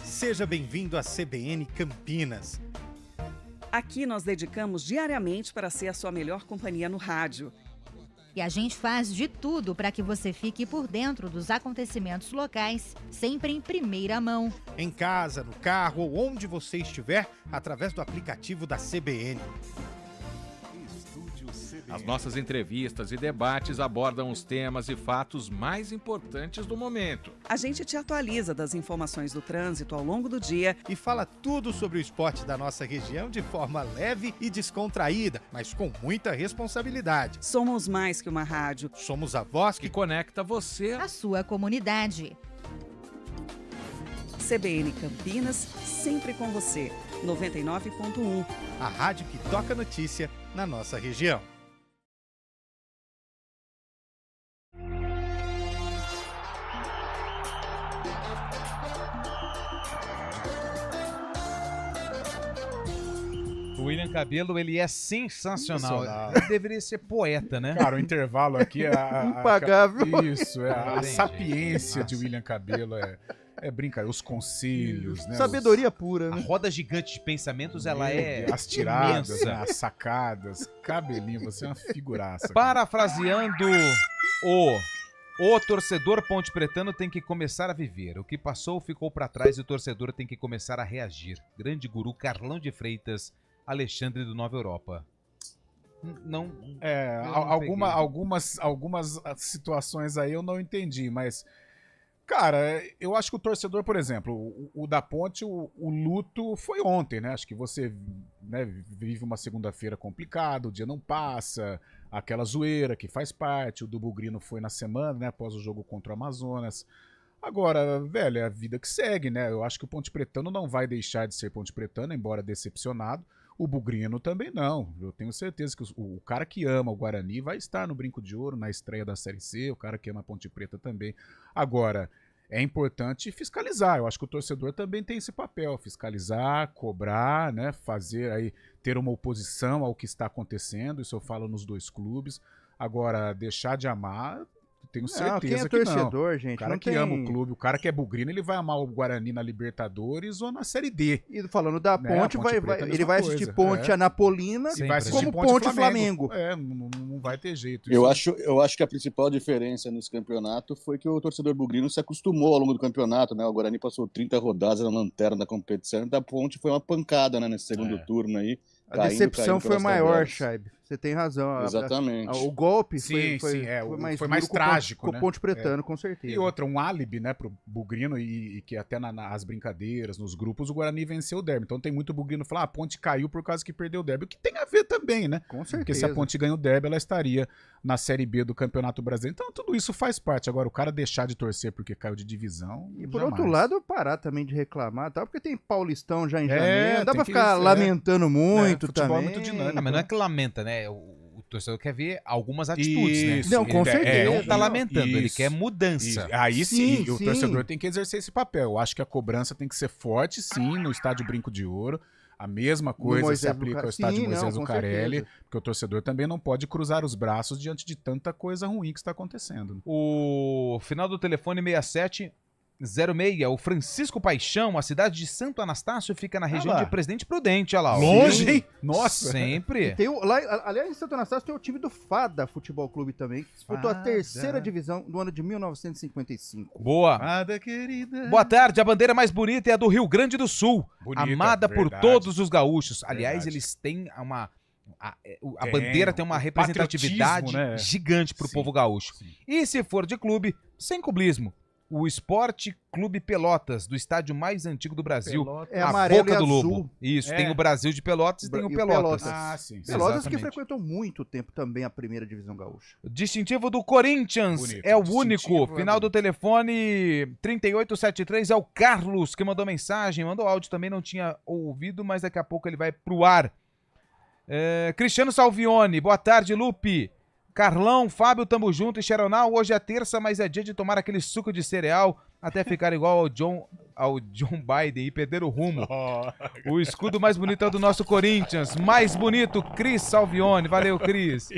Seja bem-vindo à CBN Campinas. Aqui nós dedicamos diariamente para ser a sua melhor companhia no rádio. E a gente faz de tudo para que você fique por dentro dos acontecimentos locais, sempre em primeira mão. Em casa, no carro ou onde você estiver, através do aplicativo da CBN. As nossas entrevistas e debates abordam os temas e fatos mais importantes do momento. A gente te atualiza das informações do trânsito ao longo do dia e fala tudo sobre o esporte da nossa região de forma leve e descontraída, mas com muita responsabilidade. Somos mais que uma rádio. Somos a voz que conecta você à sua comunidade. CBN Campinas, sempre com você. 99.1. A rádio que toca notícia na nossa região. O William Cabelo, ele é sensacional. Ele deveria ser poeta, né? Cara, o intervalo aqui é impagável. Isso, a sapiência de William Cabelo é brincadeira. Os conselhos, né? Sabedoria pura, né? A roda gigante de pensamentos, ela é as tiradas, imensa. né? As sacadas. Cabelinho, você é uma figuraça. Parafraseando o torcedor ponte-pretano tem que começar a viver. O que passou ficou para trás e o torcedor tem que começar a reagir. Grande guru Carlão de Freitas, Alexandre do Nova Europa. Não. Algumas situações aí eu não entendi, mas, cara, eu acho que o torcedor, por exemplo, o da Ponte, o luto foi ontem, né? Acho que você, né, vive uma segunda-feira complicada, o dia não passa, aquela zoeira que faz parte, o do Bugrino foi na semana, né, após o jogo contra o Amazonas. Agora, velho, é a vida que segue, né? Eu acho que o Ponte Pretano não vai deixar de ser Ponte Pretano, embora decepcionado. O Bugrino também não. Eu tenho certeza que o cara que ama o Guarani vai estar no Brinco de Ouro, na estreia da Série C, o cara que ama a Ponte Preta também. Agora, é importante fiscalizar. Eu acho que o torcedor também tem esse papel, fiscalizar, cobrar, né, fazer aí, ter uma oposição ao que está acontecendo, isso eu falo nos dois clubes. Agora, deixar de amar, tenho certeza quem é que torcedor, não. gente, O cara não que tem... ama o clube, o cara que é bugrino, ele vai amar o Guarani na Libertadores ou na Série D. E falando da Né, Ponte, a Ponte Preta é a ele mesma vai assistir coisa. Ponte Anapolina E vai assistir como Ponte Flamengo. Não vai ter jeito. Eu Isso- acho que a principal diferença nesse campeonato foi que o torcedor bugrino se acostumou ao longo do campeonato, né? O Guarani passou 30 rodadas na lanterna da competição, e da Ponte foi uma pancada, né, nesse segundo turno aí. A decepção foi pelas maior, tabelas. Chaib. Você tem razão. Exatamente. O golpe Sim, foi foi mais duro trágico, com né? o Ponte Pretano, com certeza. E outra, um álibi, né, pro Bugrino e que até nas brincadeiras, nos grupos, o Guarani venceu o derby. Então tem muito Bugrino falar, a Ponte caiu por causa que perdeu o derby, o que tem a ver também, né? Com certeza. Porque se a Ponte ganha o derby, ela estaria na Série B do Campeonato Brasileiro. Então tudo isso faz parte. Agora, o cara deixar de torcer porque caiu de divisão, E por jamais. outro lado, parar também de reclamar, tá? Porque tem Paulistão já em É, janeiro. Não dá tem pra que- ficar lamentando muito futebol é também. muito dinâmico. Não, mas não é que lamenta, né? O torcedor quer ver algumas atitudes, Isso, né? Não, com certeza. Ele não tá lamentando, ele Isso. quer mudança. Aí sim, Sim, e o sim. torcedor tem que exercer esse papel. Eu acho que a cobrança tem que ser forte, sim, no estádio Brinco de Ouro. A mesma coisa Moisés se aplica Luca- ao estádio Sim, Moisés não, com Lucarelli, certeza. porque o torcedor também não pode cruzar os braços diante de tanta coisa ruim que está acontecendo. O final do telefone 6706, o Francisco Paixão, a cidade de Santo Anastácio, fica na região lá. de Presidente Prudente, olha lá. ó. Longe, Sim. hein? Nossa. Sempre. Tem aliás, em Santo Anastácio tem o time do Fada Futebol Clube também, que disputou a Fada. terceira divisão do ano de 1955. Boa. Nada, querida. Boa tarde, a bandeira mais bonita é a do Rio Grande do Sul, Bonita, amada por verdade. todos os gaúchos. Aliás, Verdade. eles têm a Tem, bandeira tem uma o representatividade patriotismo, né? gigante pro Sim, povo gaúcho. sim. E se for de clube, sem clubismo. O Esporte Clube Pelotas, do estádio mais antigo do Brasil. Pelotas. É a amarelo Boca e do azul. Lobo. Isso, É. tem o Brasil de Pelotas e tem o E o Pelotas. Ah, sim. Pelotas que Exatamente. frequentou muito tempo também a primeira divisão gaúcha. Distintivo do Corinthians Bonito. é o Distintivo único. é Final do bonito. telefone 3873 é o Carlos que mandou mensagem. Mandou áudio também, não tinha ouvido, mas daqui a pouco ele vai pro ar. Cristiano Salvione, boa tarde, Lupe. Carlão, Fábio, tamo junto. E Xeronal, hoje é terça, mas é dia de tomar aquele suco de cereal até ficar igual ao John Biden e perder o rumo. O escudo mais bonito é o do nosso Corinthians. Mais bonito, Cris Salvione. Valeu, Cris.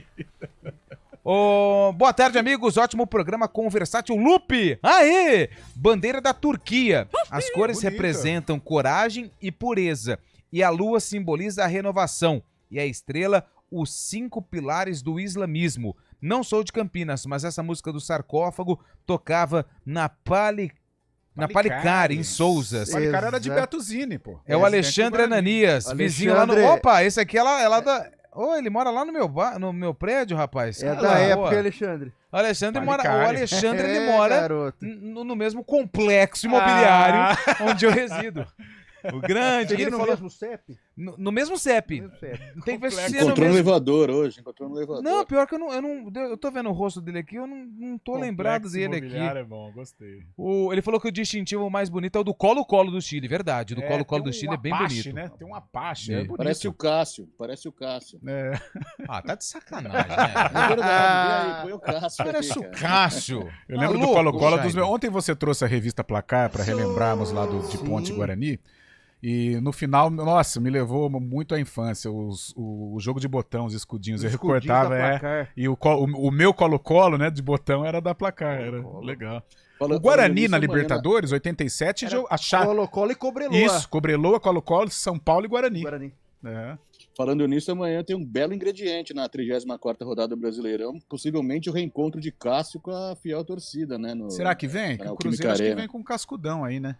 Boa tarde, amigos. Ótimo programa com o versátil Lupe. Aê! Bandeira da Turquia. As cores bonita. representam coragem e pureza. E a lua simboliza a renovação. E a estrela, os 5 pilares do islamismo. Não sou de Campinas, mas essa música do sarcófago tocava na Palicari, em Souzas. Palicari era de Exato. Beto Zini, pô. É o Alexandre Ananias, vizinho lá no... Alexandre- Opa, esse aqui é lá da... Ô, ele mora lá no meu prédio, rapaz. É Olha da lá, época, boa. Alexandre. O Alexandre Palicari. ele mora garoto. no mesmo complexo imobiliário onde eu resido. O grande, Seria ele no falou... mesmo CEP? No mesmo CEP. Mesmo CEP. Tem que ver se é no Encontrou no mesmo... elevador hoje, encontrou no elevador. Não, pior que eu tô vendo o rosto dele aqui, eu não tô lembrado dele aqui. É bom, gostei. Ele falou que o distintivo mais bonito é o do Colo-Colo do Chile, verdade. O do Colo-Colo tem do um Chile é bem Apache, bonito. né? Tem um Apache, É. é bonito. Parece o Cássio, parece o Cássio. É. Ah, tá de sacanagem, né? É verdade, vê aí, põe o Cássio. Parece aí, o cara. Cássio. Eu lembro Tá do Colo-Colo louco, dos meus... Jaime. Ontem você trouxe a revista Placar para relembrarmos lá de Ponte Guarani. E no final, nossa, me levou muito à infância. O jogo de botão, os escudinhos. Eu recortava, e o meu colo-colo, né, de botão era da Placar. Era legal. O Guarani na Libertadores, 87, achava. Colo-Colo e Cobreloa. Isso, Cobreloa, Colo-Colo, São Paulo e Guarani. Falando nisso, amanhã tem um belo ingrediente na 34ª rodada do Brasileirão, possivelmente o reencontro de Cássio com a fiel torcida, né? Será que vem? O Cruzeiro acho que vem com um cascudão aí, né?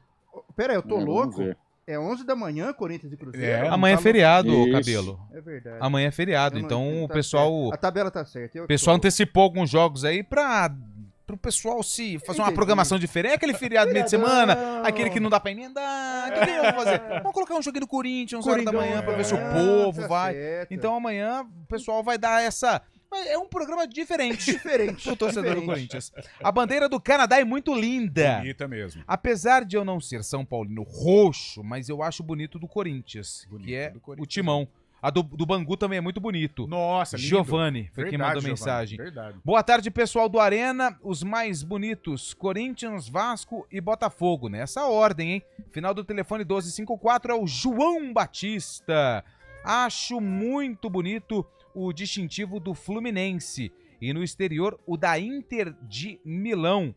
Pera aí, eu tô louco? É 11 da manhã, Corinthians e Cruzeiro? Amanhã é feriado, Cabelo. É verdade. Amanhã é feriado, então o pessoal... A tabela tá certa. O pessoal antecipou alguns jogos aí pro pessoal se fazer uma programação diferente. É aquele feriado meio de semana, aquele que não dá pra emendar. Então o que vamos fazer? Vamos colocar um joguinho do Corinthians, 11 horas da manhã, pra ver se o povo vai. Certo. Então amanhã o pessoal vai dar essa... É um programa diferente. Pro torcedor do Corinthians. A bandeira do Canadá é muito linda. Bonita mesmo. Apesar de eu não ser São Paulino roxo, mas eu acho bonito do Corinthians, que é o timão. A do Bangu também é muito bonito. Nossa, lindo. Giovanni foi quem mandou mensagem. Verdade. Boa tarde, pessoal do Arena. Os mais bonitos, Corinthians, Vasco e Botafogo. Nessa ordem, hein? Final do telefone 1254 é o João Batista. Acho muito bonito o distintivo do Fluminense. E no exterior, o da Inter de Milão.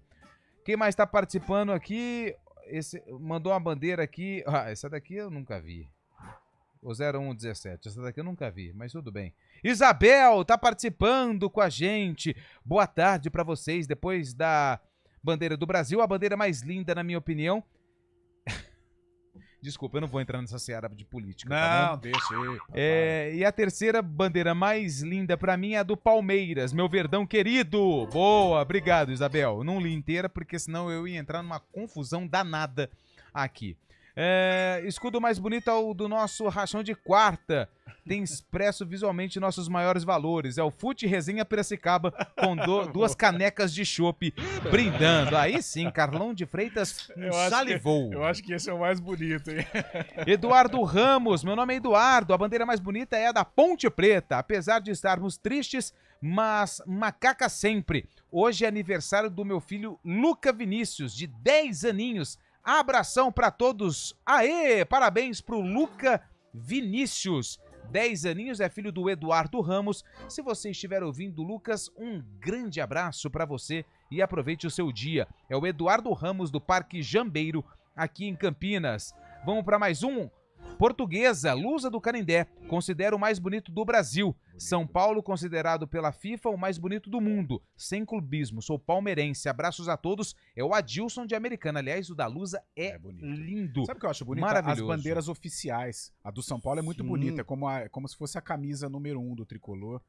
Quem mais está participando aqui? Mandou uma bandeira aqui. Essa daqui eu nunca vi. O 0117. Essa daqui eu nunca vi, mas tudo bem. Isabel tá participando com a gente. Boa tarde para vocês. Depois da bandeira do Brasil, a bandeira mais linda, na minha opinião. Desculpa, eu não vou entrar nessa seara de política. Não, deixa aí. E a terceira bandeira mais linda pra mim é a do Palmeiras, meu Verdão querido. Boa, obrigado, Isabel. Eu não li inteira porque senão eu ia entrar numa confusão danada aqui. Escudo mais bonito é o do nosso rachão de quarta. Tem expresso visualmente nossos maiores valores. É o Fute Resenha Piracicaba com duas canecas de chopp brindando. Aí sim, Carlão de Freitas salivou. Eu acho que esse é o mais bonito, hein? Eduardo Ramos, meu nome é Eduardo. A bandeira mais bonita é a da Ponte Preta. Apesar de estarmos tristes, mas macaca sempre. Hoje é aniversário do meu filho Luca Vinícius, de 10 aninhos. Abração pra todos. Aê, parabéns pro Luca Vinícius. 10 aninhos, é filho do Eduardo Ramos. Se você estiver ouvindo, Lucas, um grande abraço pra você e aproveite o seu dia. É o Eduardo Ramos do Parque Jambeiro, aqui em Campinas. Vamos pra mais um. Portuguesa, Lusa do Canindé, considero o mais bonito do Brasil. São Paulo, considerado pela FIFA o mais bonito do mundo. Sem clubismo, sou palmeirense. Abraços a todos. É o Adilson de Americana. Aliás, o da Lusa é lindo. Sabe o que eu acho bonito? Maravilhoso. As bandeiras oficiais. A do São Paulo é muito bonita. É como se fosse a camisa número 1 do tricolor.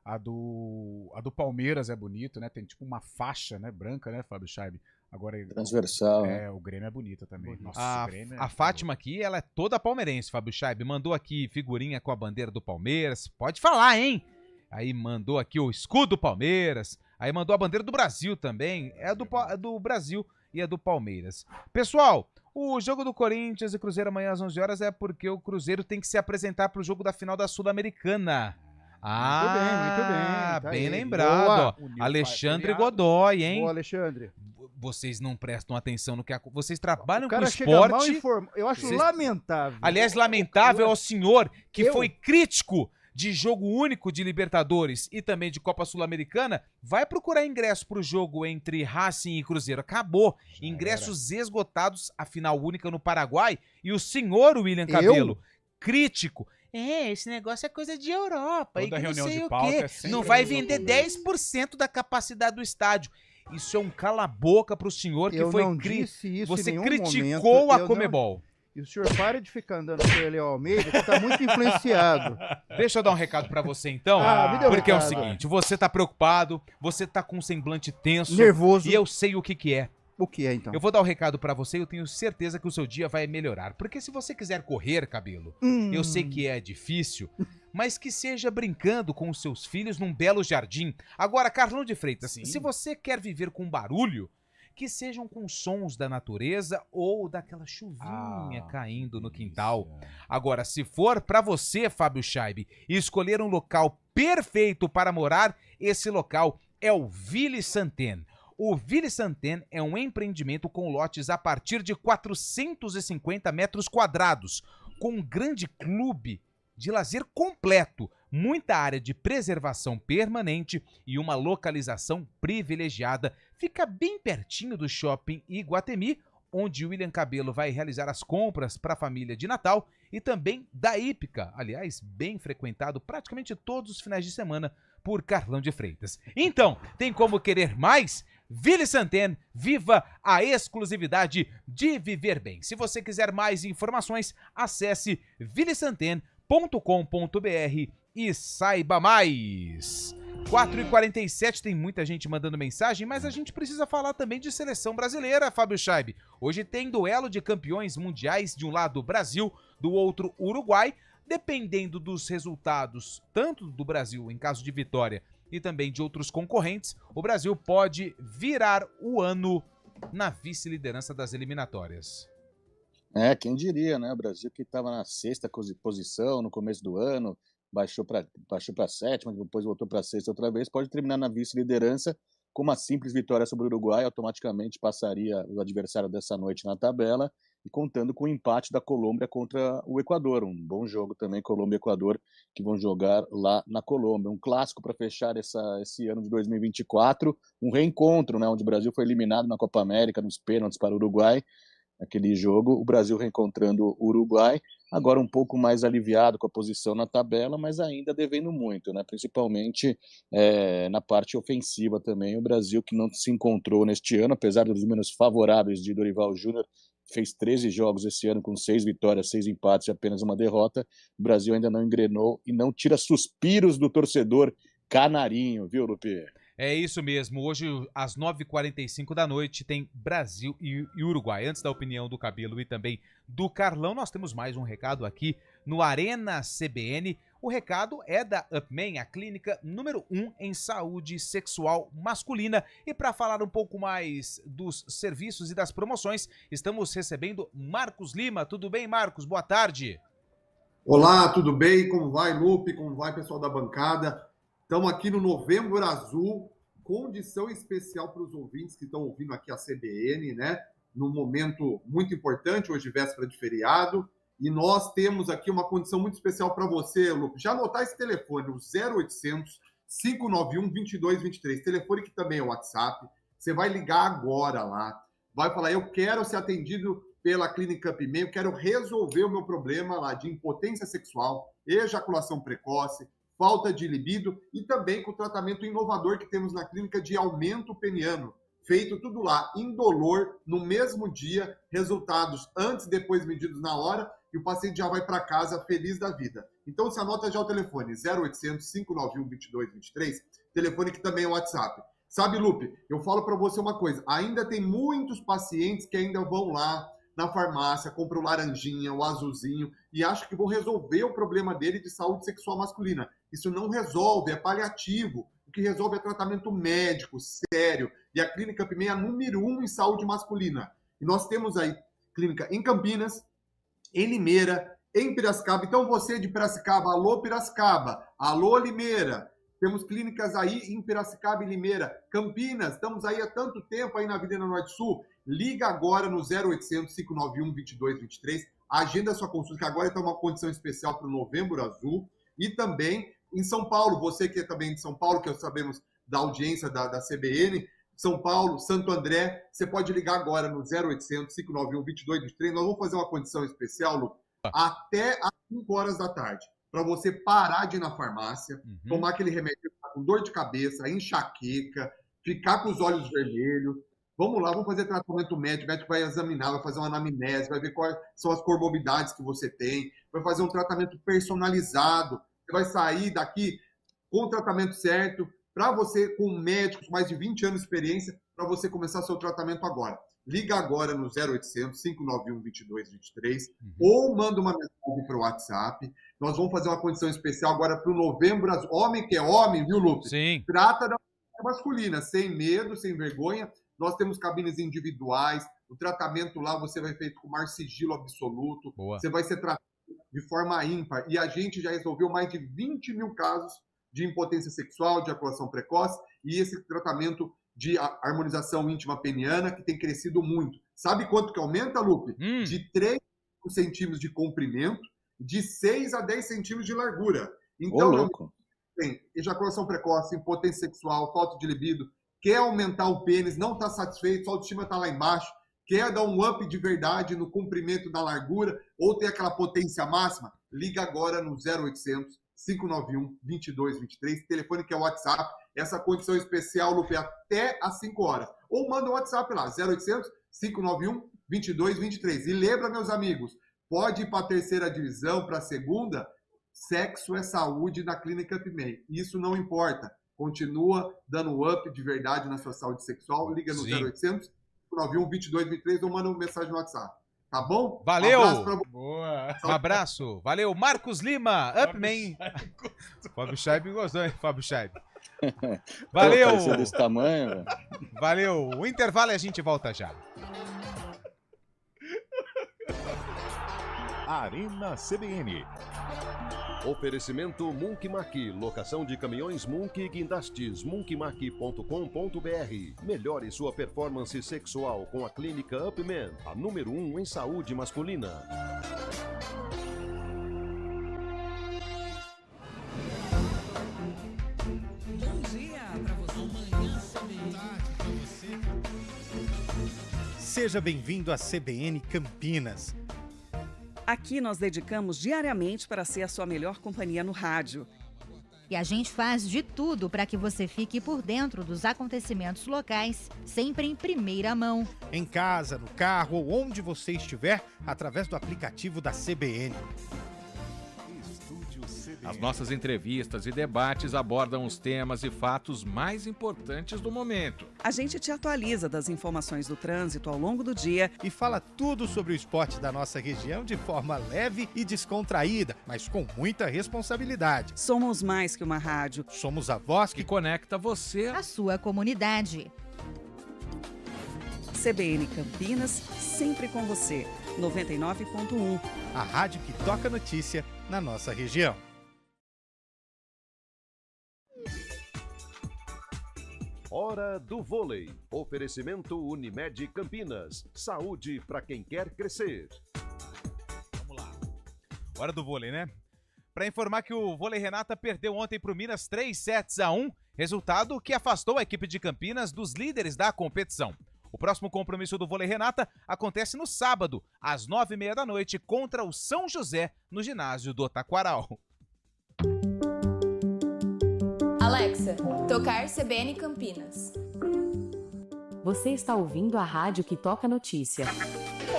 A do Palmeiras é bonito, né? Tem tipo uma faixa, né, branca, né, Fábio Scheib? Agora, transversal. O Grêmio é bonita também. Nossa, a Fátima aqui, ela é toda palmeirense, Fábio Scheib. Mandou aqui figurinha com a bandeira do Palmeiras. Pode falar, hein? Aí mandou aqui o escudo do Palmeiras. Aí mandou a bandeira do Brasil também. É do Brasil e é do Palmeiras. Pessoal, o jogo do Corinthians e Cruzeiro amanhã às 11 horas é porque o Cruzeiro tem que se apresentar para o jogo da final da Sul-Americana. Muito bem. Tá bem aí. lembrado. Ó. Alexandre Godoy, hein? Boa, Alexandre. Vocês não prestam atenção no que vocês trabalham com chega esporte. Mal informado. Eu acho lamentável. Aliás, lamentável é o senhor que foi crítico de jogo único de Libertadores e também de Copa Sul-Americana. Vai procurar ingresso para o jogo entre Racing e Cruzeiro. Acabou. Ingressos esgotados, a final única no Paraguai. E o senhor William Cabelo, crítico. Esse negócio é coisa de Europa. Toda e reunião não sei de o pauta quê. é Não vai vender 10% da capacidade do estádio. Isso é um cala-boca pro senhor que foi disse isso você em nenhum criticou momento. a Comebol. E o senhor para de ficar andando com ele ao Almeida, que tá muito influenciado. Deixa eu dar um recado pra você então. Me dê um porque recado. É o seguinte, você tá preocupado, você tá com um semblante tenso. Nervoso. E eu sei o que é. O que é, então? Eu vou dar um recado pra você e eu tenho certeza que o seu dia vai melhorar. Porque se você quiser correr, Cabelo, eu sei que é difícil, mas que seja brincando com os seus filhos num belo jardim. Agora, Carlão de Freitas, se você quer viver com barulho, que sejam com sons da natureza ou daquela chuvinha caindo no quintal. Agora, se for pra você, Fábio Scheib, escolher um local perfeito para morar, esse local é o Ville Santen. O Ville Santen é um empreendimento com lotes a partir de 450 metros quadrados, com um grande clube de lazer completo, muita área de preservação permanente e uma localização privilegiada. Fica bem pertinho do Shopping Iguatemi, onde o William Cabelo vai realizar as compras para a família de Natal, e também da Hípica, aliás, bem frequentado praticamente todos os finais de semana por Carlão de Freitas. Então, tem como querer mais? Ville Santen, viva a exclusividade de viver bem. Se você quiser mais informações, acesse villesanten.com.br e saiba mais. 4h47, tem muita gente mandando mensagem, mas a gente precisa falar também de seleção brasileira, Fábio Scheib. Hoje tem duelo de campeões mundiais, de um lado Brasil, do outro Uruguai. Dependendo dos resultados, tanto do Brasil em caso de vitória e também de outros concorrentes, o Brasil pode virar o ano na vice-liderança das eliminatórias. Quem diria, né? O Brasil que estava na 6ª posição no começo do ano, baixou para a 7ª, depois voltou para a 6ª outra vez, pode terminar na vice-liderança com uma simples vitória sobre o Uruguai, automaticamente passaria o adversário dessa noite na tabela, e contando com o empate da Colômbia contra o Equador. Um bom jogo também, Colômbia e Equador, que vão jogar lá na Colômbia. Um clássico para fechar esse ano de 2024, um reencontro, né, onde o Brasil foi eliminado na Copa América, nos pênaltis para o Uruguai. Naquele jogo, o Brasil reencontrando o Uruguai, agora um pouco mais aliviado com a posição na tabela, mas ainda devendo muito, né? Principalmente na parte ofensiva também. O Brasil que não se encontrou neste ano, apesar dos números favoráveis de Dorival Júnior, fez 13 jogos esse ano com 6 vitórias, 6 empates e apenas uma derrota. O Brasil ainda não engrenou e não tira suspiros do torcedor canarinho, viu, Lupe? É isso mesmo. Hoje, às 9h45 da noite, tem Brasil e Uruguai. Antes da opinião do Cabelo e também do Carlão, nós temos mais um recado aqui no Arena CBN. O recado é da Upman, a clínica número 1 em saúde sexual masculina. E para falar um pouco mais dos serviços e das promoções, estamos recebendo Marcos Lima. Tudo bem, Marcos? Boa tarde. Olá, tudo bem? Como vai, Lupe? Como vai, pessoal da bancada? Estamos aqui no Novembro Azul, condição especial para os ouvintes que estão ouvindo aqui a CBN, né? Num momento muito importante, hoje véspera de feriado, e nós temos aqui uma condição muito especial para você, Lupe. Já anotar esse telefone, o 0800 591 2223, telefone que também é o WhatsApp. Você vai ligar agora lá, vai falar, eu quero ser atendido pela Clínica Upman, eu quero resolver o meu problema lá de impotência sexual, ejaculação precoce, falta de libido e também com o tratamento inovador que temos na clínica de aumento peniano. Feito tudo lá, indolor, no mesmo dia, resultados antes e depois medidos na hora, e o paciente já vai para casa feliz da vida. Então você anota já o telefone, 0800 591 2223, telefone que também é o WhatsApp. Sabe, Lupe, eu falo para você uma coisa, ainda tem muitos pacientes que ainda vão lá na farmácia, compram o laranjinha, o azulzinho, e acham que vão resolver o problema dele de saúde sexual masculina. Isso não resolve, é paliativo. O que resolve é tratamento médico, sério. E a Clínica Upman é a número 1 em saúde masculina. E nós temos aí clínica em Campinas, em Limeira, em Piracicaba. Então você de Piracicaba, alô Piracicaba, alô Limeira. Temos clínicas aí em Piracicaba e Limeira. Campinas, estamos aí há tanto tempo aí na Avenida Norte Sul. Liga agora no 0800 591 2223. Agenda a sua consulta, que agora está uma condição especial para o Novembro Azul. E também em São Paulo, você que é também de São Paulo, que sabemos da audiência da CBN, São Paulo, Santo André, você pode ligar agora no 0800 591 2223. Nós vamos fazer uma condição especial, Lu, até às 5 horas da tarde, para você parar de ir na farmácia, tomar aquele remédio com dor de cabeça, enxaqueca, ficar com os olhos vermelhos. Vamos lá, vamos fazer tratamento médico, o médico vai examinar, vai fazer uma anamnese, vai ver quais são as comorbidades que você tem, vai fazer um tratamento personalizado, você vai sair daqui com o tratamento certo, para você, com médicos, mais de 20 anos de experiência, para você começar seu tratamento agora. Liga agora no 0800 591 2223 ou manda uma mensagem para o WhatsApp. Nós vamos fazer uma condição especial agora para o Novembro Azul. Homem que é homem, viu, Lupe? Sim. Trata da masculina, sem medo, sem vergonha. Nós temos cabines individuais. O tratamento lá você vai feito com maior sigilo absoluto. Boa. Você vai ser tratado de forma ímpar. E a gente já resolveu mais de 20 mil casos de impotência sexual, de ejaculação precoce. E esse tratamento de harmonização íntima peniana, que tem crescido muito. Sabe quanto que aumenta, Lupe? De 3 centímetros de comprimento, de 6 a 10 centímetros de largura. Então, louco. Tem ejaculação precoce, impotência sexual, falta de libido, quer aumentar o pênis, não está satisfeito, sua autoestima está lá embaixo, quer dar um up de verdade no comprimento da largura ou ter aquela potência máxima, liga agora no 0800 591 2223, telefone que é o WhatsApp, essa condição especial, Lupe, até às 5 horas. Ou manda o WhatsApp lá, 0800 591 2223. E lembra, meus amigos, pode ir para a terceira divisão, para a segunda, sexo é saúde na Clínica Upman. Isso não importa. Continua dando up de verdade na sua saúde sexual. Liga no 0800 591 2223 ou manda uma mensagem no WhatsApp. Tá bom? Valeu! Um abraço pra... Boa! Um abraço! Valeu! Marcos Lima, Upman! Fábio Scheib gostou, hein, Fábio Scheib? Valeu! Pareceu desse tamanho, velho. Valeu! O intervalo e a gente volta já. Arena CBN. Oferecimento Munkmak, locação de caminhões Munk e guindastes, munkmak.com.br. Melhore sua performance sexual com a Clínica Upman, a número 1 em saúde masculina. Bom dia pra você. Amanhã CBN. Seja bem-vindo à CBN Campinas. Aqui nós dedicamos diariamente para ser a sua melhor companhia no rádio. E a gente faz de tudo para que você fique por dentro dos acontecimentos locais, sempre em primeira mão. Em casa, no carro ou onde você estiver, através do aplicativo da CBN. As nossas entrevistas e debates abordam os temas e fatos mais importantes do momento. A gente te atualiza das informações do trânsito ao longo do dia e fala tudo sobre o esporte da nossa região de forma leve e descontraída, mas com muita responsabilidade. Somos mais que uma rádio. Somos a voz que conecta você à sua comunidade. CBN Campinas, sempre com você. 99.1. A rádio que toca notícia na nossa região. Hora do vôlei. Oferecimento Unimed Campinas. Saúde para quem quer crescer. Vamos lá. Hora do vôlei, né? Para informar que o Vôlei Renata perdeu ontem para o Minas 3-1, resultado que afastou a equipe de Campinas dos líderes da competição. O próximo compromisso do Vôlei Renata acontece no sábado, às 9h30 da noite, contra o São José, no ginásio do Taquaral. Alexa, tocar CBN Campinas. Você está ouvindo a rádio que toca notícia.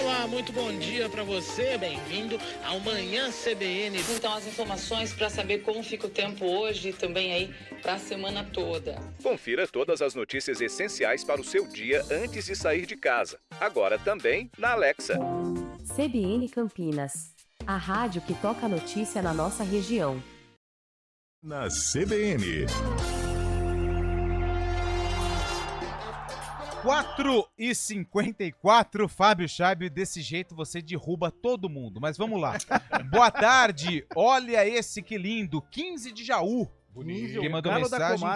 Olá, muito bom dia para você, bem-vindo ao Manhã CBN. Então, as informações para saber como fica o tempo hoje e também aí para a semana toda. Confira todas as notícias essenciais para o seu dia antes de sair de casa. Agora também na Alexa. CBN Campinas, a rádio que toca notícia na nossa região. Na CBN. 4h54, Fábio Scheib, desse jeito você derruba todo mundo, mas vamos lá. Boa tarde, olha esse que lindo, 15 de Jaú. Bonito. Quem mandou mensagem,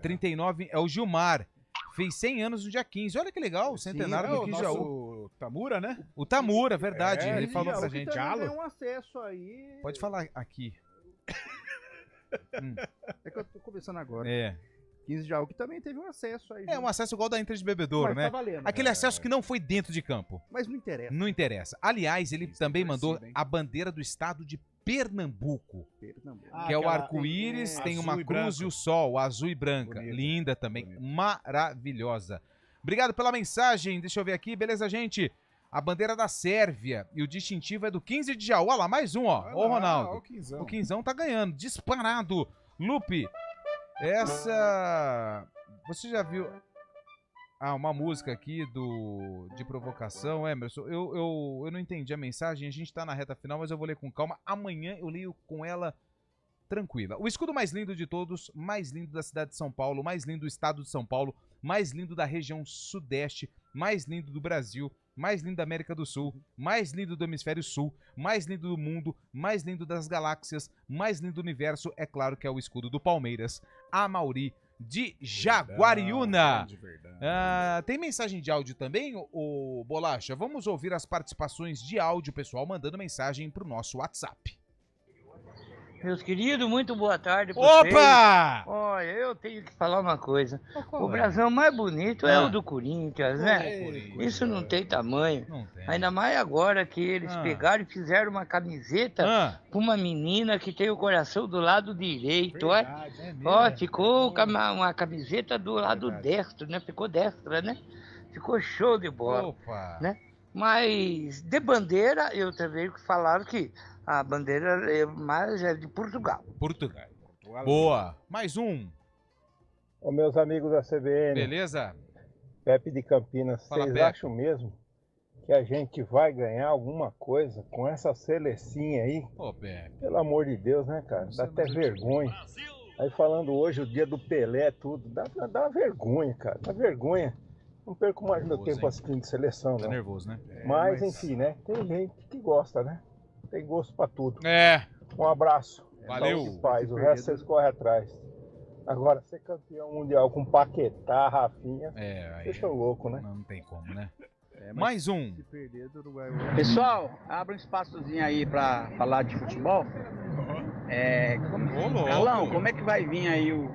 39, é o Gilmar. Fez 100 anos no dia 15, olha que legal, o centenário do 15 de Jaú. O Tamura, né? O Tamura, verdade, ele falou pra gente. gente. Tem um acesso aí. Pode falar aqui. É que eu tô conversando agora. É. 15 de Jaú que também teve um acesso aí. É um acesso igual da Inter de Bebedouro, né? Tá valendo, aquele acesso que não foi dentro de campo. Mas não interessa. Não interessa. Aliás, ele também mandou a bandeira do estado de Pernambuco. Que é o arco-íris, tem uma cruz e o sol, azul e branca. Bonito. Linda também, maravilhosa. Obrigado pela mensagem, deixa eu ver aqui, beleza, gente? A bandeira da Sérvia e o distintivo é do 15 de Jaú. Olha lá, mais um, ó. Ó o Ronaldo. O Quinzão tá ganhando, disparado. Lupe, essa... Você já viu... Ah, uma música aqui de provocação, Emerson. Eu não entendi a mensagem, a gente tá na reta final, mas eu vou ler com calma. Amanhã eu leio com ela tranquila. O escudo mais lindo de todos, mais lindo da cidade de São Paulo, mais lindo do estado de São Paulo, mais lindo da região sudeste, mais lindo do Brasil, mais lindo da América do Sul, mais lindo do Hemisfério Sul, mais lindo do mundo, mais lindo das galáxias, mais lindo do universo, é claro que é o escudo do Palmeiras, Amauri de Jaguariúna. Tem mensagem de áudio também, o Bolacha? Vamos ouvir as participações de áudio, pessoal, mandando mensagem pro nosso WhatsApp. Meus queridos, muito boa tarde pra Opa! vocês. Olha, eu tenho que falar uma coisa. O brasão mais bonito é o do Corinthians, né? Isso não tem tamanho. Ainda mais agora que eles pegaram e fizeram uma camiseta pra uma menina que tem o coração do lado direito. Ó, ficou uma camiseta do lado destro, né? Ficou destra, né? Ficou show de bola. Né? Mas de bandeira, eu também falaram que a bandeira é de Portugal. Portugal. Boa. Mais um. Ô, meus amigos da CBN. Beleza? Pepe de Campinas. Fala, Vocês Pepe. acham mesmo que a gente vai ganhar alguma coisa com essa selecinha aí? Ô, Pepe. Pelo amor de Deus, né, cara? Dá até vergonha. Aí falando hoje o dia do Pelé, tudo. Dá uma vergonha, cara. Dá vergonha. Não perco mais meu tempo assistindo de seleção, não. Tá nervoso, né? Mas, enfim, né? Tem gente que gosta, né? Tem gosto pra tudo. Um abraço. Valeu. Saúde e paz. O resto vocês correm atrás. Agora, ser campeão mundial com Paquetá, Rafinha, vocês estão loucos, né? Não tem como, né? Mais um. Pessoal, abre um espaçozinho aí pra falar de futebol. Carlão, como é que vai vir aí o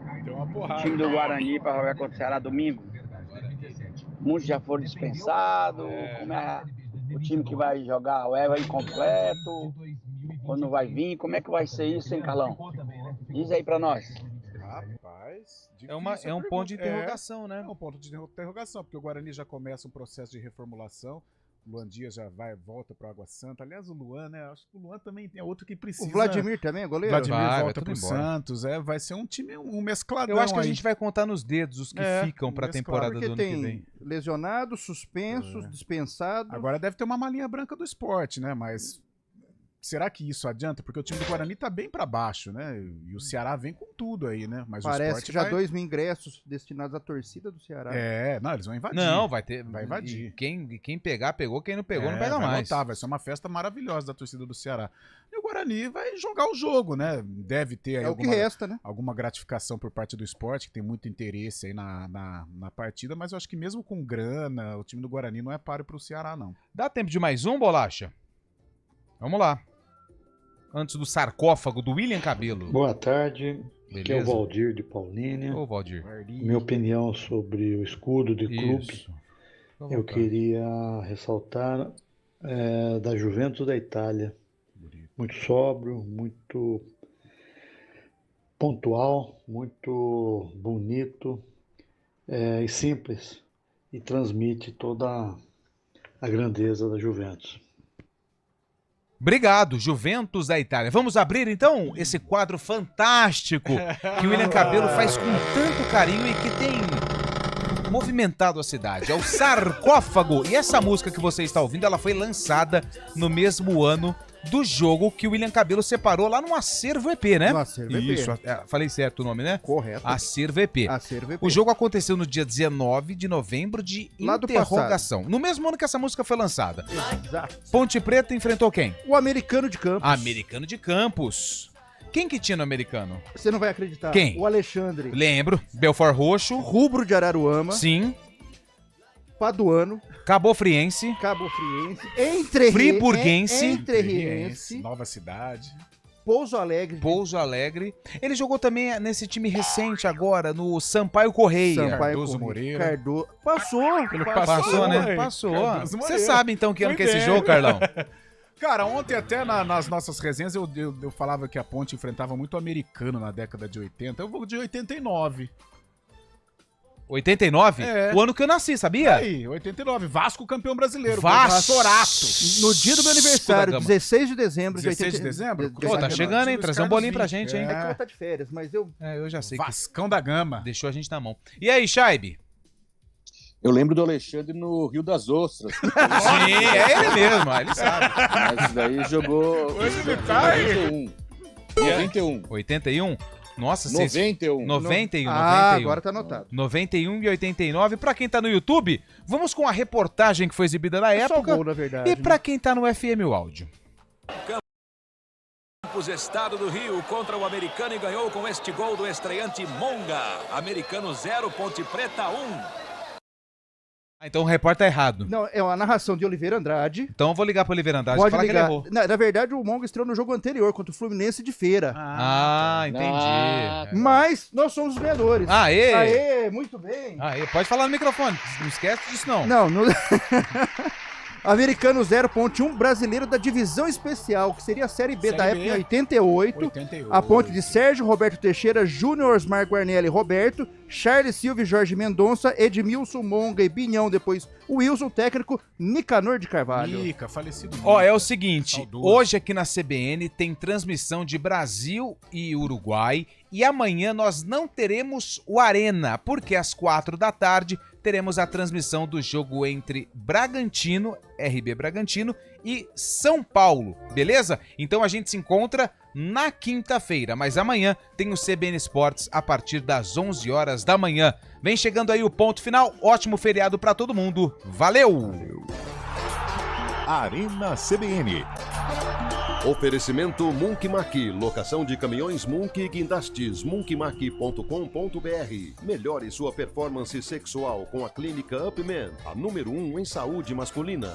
time do Guarani pra jogar contra o Ceará domingo? Muitos já foram dispensados. Como é o time que vai jogar? O Eva incompleto? Quando vai vir? Como é que vai ser isso, hein, Carlão? Diz aí pra nós. Rapaz, é um ponto de interrogação, né? É um ponto de interrogação, porque o Guarani já começa um processo de reformulação. O Luan Dias já volta para Água Santa. Aliás, o Luan, né? Acho que o Luan também tem outro que precisa. O Vladimir também é goleiro? Vladimir volta pro Santos. Vai ser um time, um mescladão. Eu acho que aí. a gente vai contar nos dedos os que ficam pra temporada do ano que vem. Lesionados, suspensos, dispensados. Agora deve ter uma malinha branca do esporte, né? Mas será que isso adianta? Porque o time do Guarani tá bem pra baixo, né? E o Ceará vem com tudo aí, né? Mas parece o esporte que já 2.000 ingressos destinados à torcida do Ceará. Não, eles vão invadir. Não, vai invadir. Quem pegar, pegou. Quem não pegou, não pega mais. Vai ser uma festa maravilhosa da torcida do Ceará. E o Guarani vai jogar o jogo, né? Deve ter aí alguma gratificação por parte do esporte, que tem muito interesse aí na partida, mas eu acho que mesmo com grana, o time do Guarani não é páreo pro Ceará, não. Dá tempo de mais um, Bolacha? Vamos lá. Antes do sarcófago do William Cabelo. Boa tarde, aqui é o Valdir de Paulínia. Ô, Valdir. Minha opinião sobre o escudo de clube. Eu queria ressaltar da Juventus da Itália. Muito sóbrio, muito pontual, muito bonito e simples. E transmite toda a grandeza da Juventus. Obrigado, Juventus da Itália. Vamos abrir, então, esse quadro fantástico que o William Cabelo faz com tanto carinho e que tem movimentado a cidade. É o Sarcófago. E essa música que você está ouvindo, ela foi lançada no mesmo ano do jogo que o William Cabelo separou lá no Acervo EP, né? No Acervo EP. Isso, falei certo o nome, né? Correto. Acervo EP. Acervo EP. O jogo aconteceu no dia 19 de novembro de Lá do interrogação. No mesmo ano que essa música foi lançada. Exato. Ponte Preta enfrentou quem? O Americano de Campos. Americano de Campos. Quem que tinha no Americano? Você não vai acreditar. Quem? O Alexandre. Lembro. Belfort Roxo. Rubro de Araruama. Sim. Paduano. Cabofriense. Friburguense. Entrerriense. Nova Cidade. Pouso Alegre. Pouso Alegre. Ele jogou também nesse time recente agora, no Sampaio Correia. Cardoso Moreira. Passou. Ele passou, né? Passou. Você sabe então que ano que é esse jogo, Carlão? Cara, ontem até nas nossas resenhas eu falava que a Ponte enfrentava muito americano na década de 80. Eu vou de 89. 89? O ano que eu nasci, sabia? Aí, 89. Vasco campeão brasileiro. Vassorato. No dia do meu aniversário, 16 de dezembro. 16 de dezembro? Pô, tá chegando, hein? Trazer um bolinho pra gente, hein? É que eu vou estar de férias, mas eu... eu já sei. Vascão da Gama. Deixou a gente na mão. E aí, Shaibe? Eu lembro do Alexandre no Rio das Ostras. Sim, é ele mesmo, ele sabe. Mas daí jogou... Hoje ele tá aí. 91. 81? Nossa, 91. 91. Agora tá anotado. 91 e 89. Pra quem tá no YouTube, vamos com a reportagem que foi exibida na época. Só gol, na verdade. E pra quem tá no FM o áudio. Campos, estado do Rio, contra o Americano e ganhou com este gol do estreante Monga. Americano 0, Ponte Preta 1. Então o repórter tá errado. Não, é uma narração de Oliveira Andrade. Então eu vou ligar pro Oliveira Andrade. Pode falar ligar. que ele errou. Na verdade, o Monga estreou no jogo anterior, contra o Fluminense de Feira. Entendi. Mas nós somos os ganhadores. Aê! Aê, muito bem. Aê, pode falar no microfone. Não esquece disso, não. Não. Americano 0, Ponte 1, brasileiro da divisão especial, que seria a Série B da época em 88. A ponte de Sérgio Roberto Teixeira, Júnior Osmar Guarnelli Roberto, Charles Silva e Jorge Mendonça, Edmilson Monga e Binhão, depois o Wilson, técnico Nicanor de Carvalho. Nica, falecido. Ó, é o seguinte, hoje aqui na CBN tem transmissão de Brasil e Uruguai e amanhã nós não teremos o Arena, porque às 4 da tarde teremos a transmissão do jogo entre Bragantino, RB Bragantino e São Paulo, beleza? Então a gente se encontra na quinta-feira, mas amanhã tem o CBN Esportes a partir das 11 horas da manhã. Vem chegando aí o ponto final, ótimo feriado pra todo mundo, valeu! Arena CBN. Oferecimento Munkmak, locação de caminhões Munk e guindastes, munkmak.com.br. Melhore sua performance sexual com a clínica Upman, a número 1 em saúde masculina.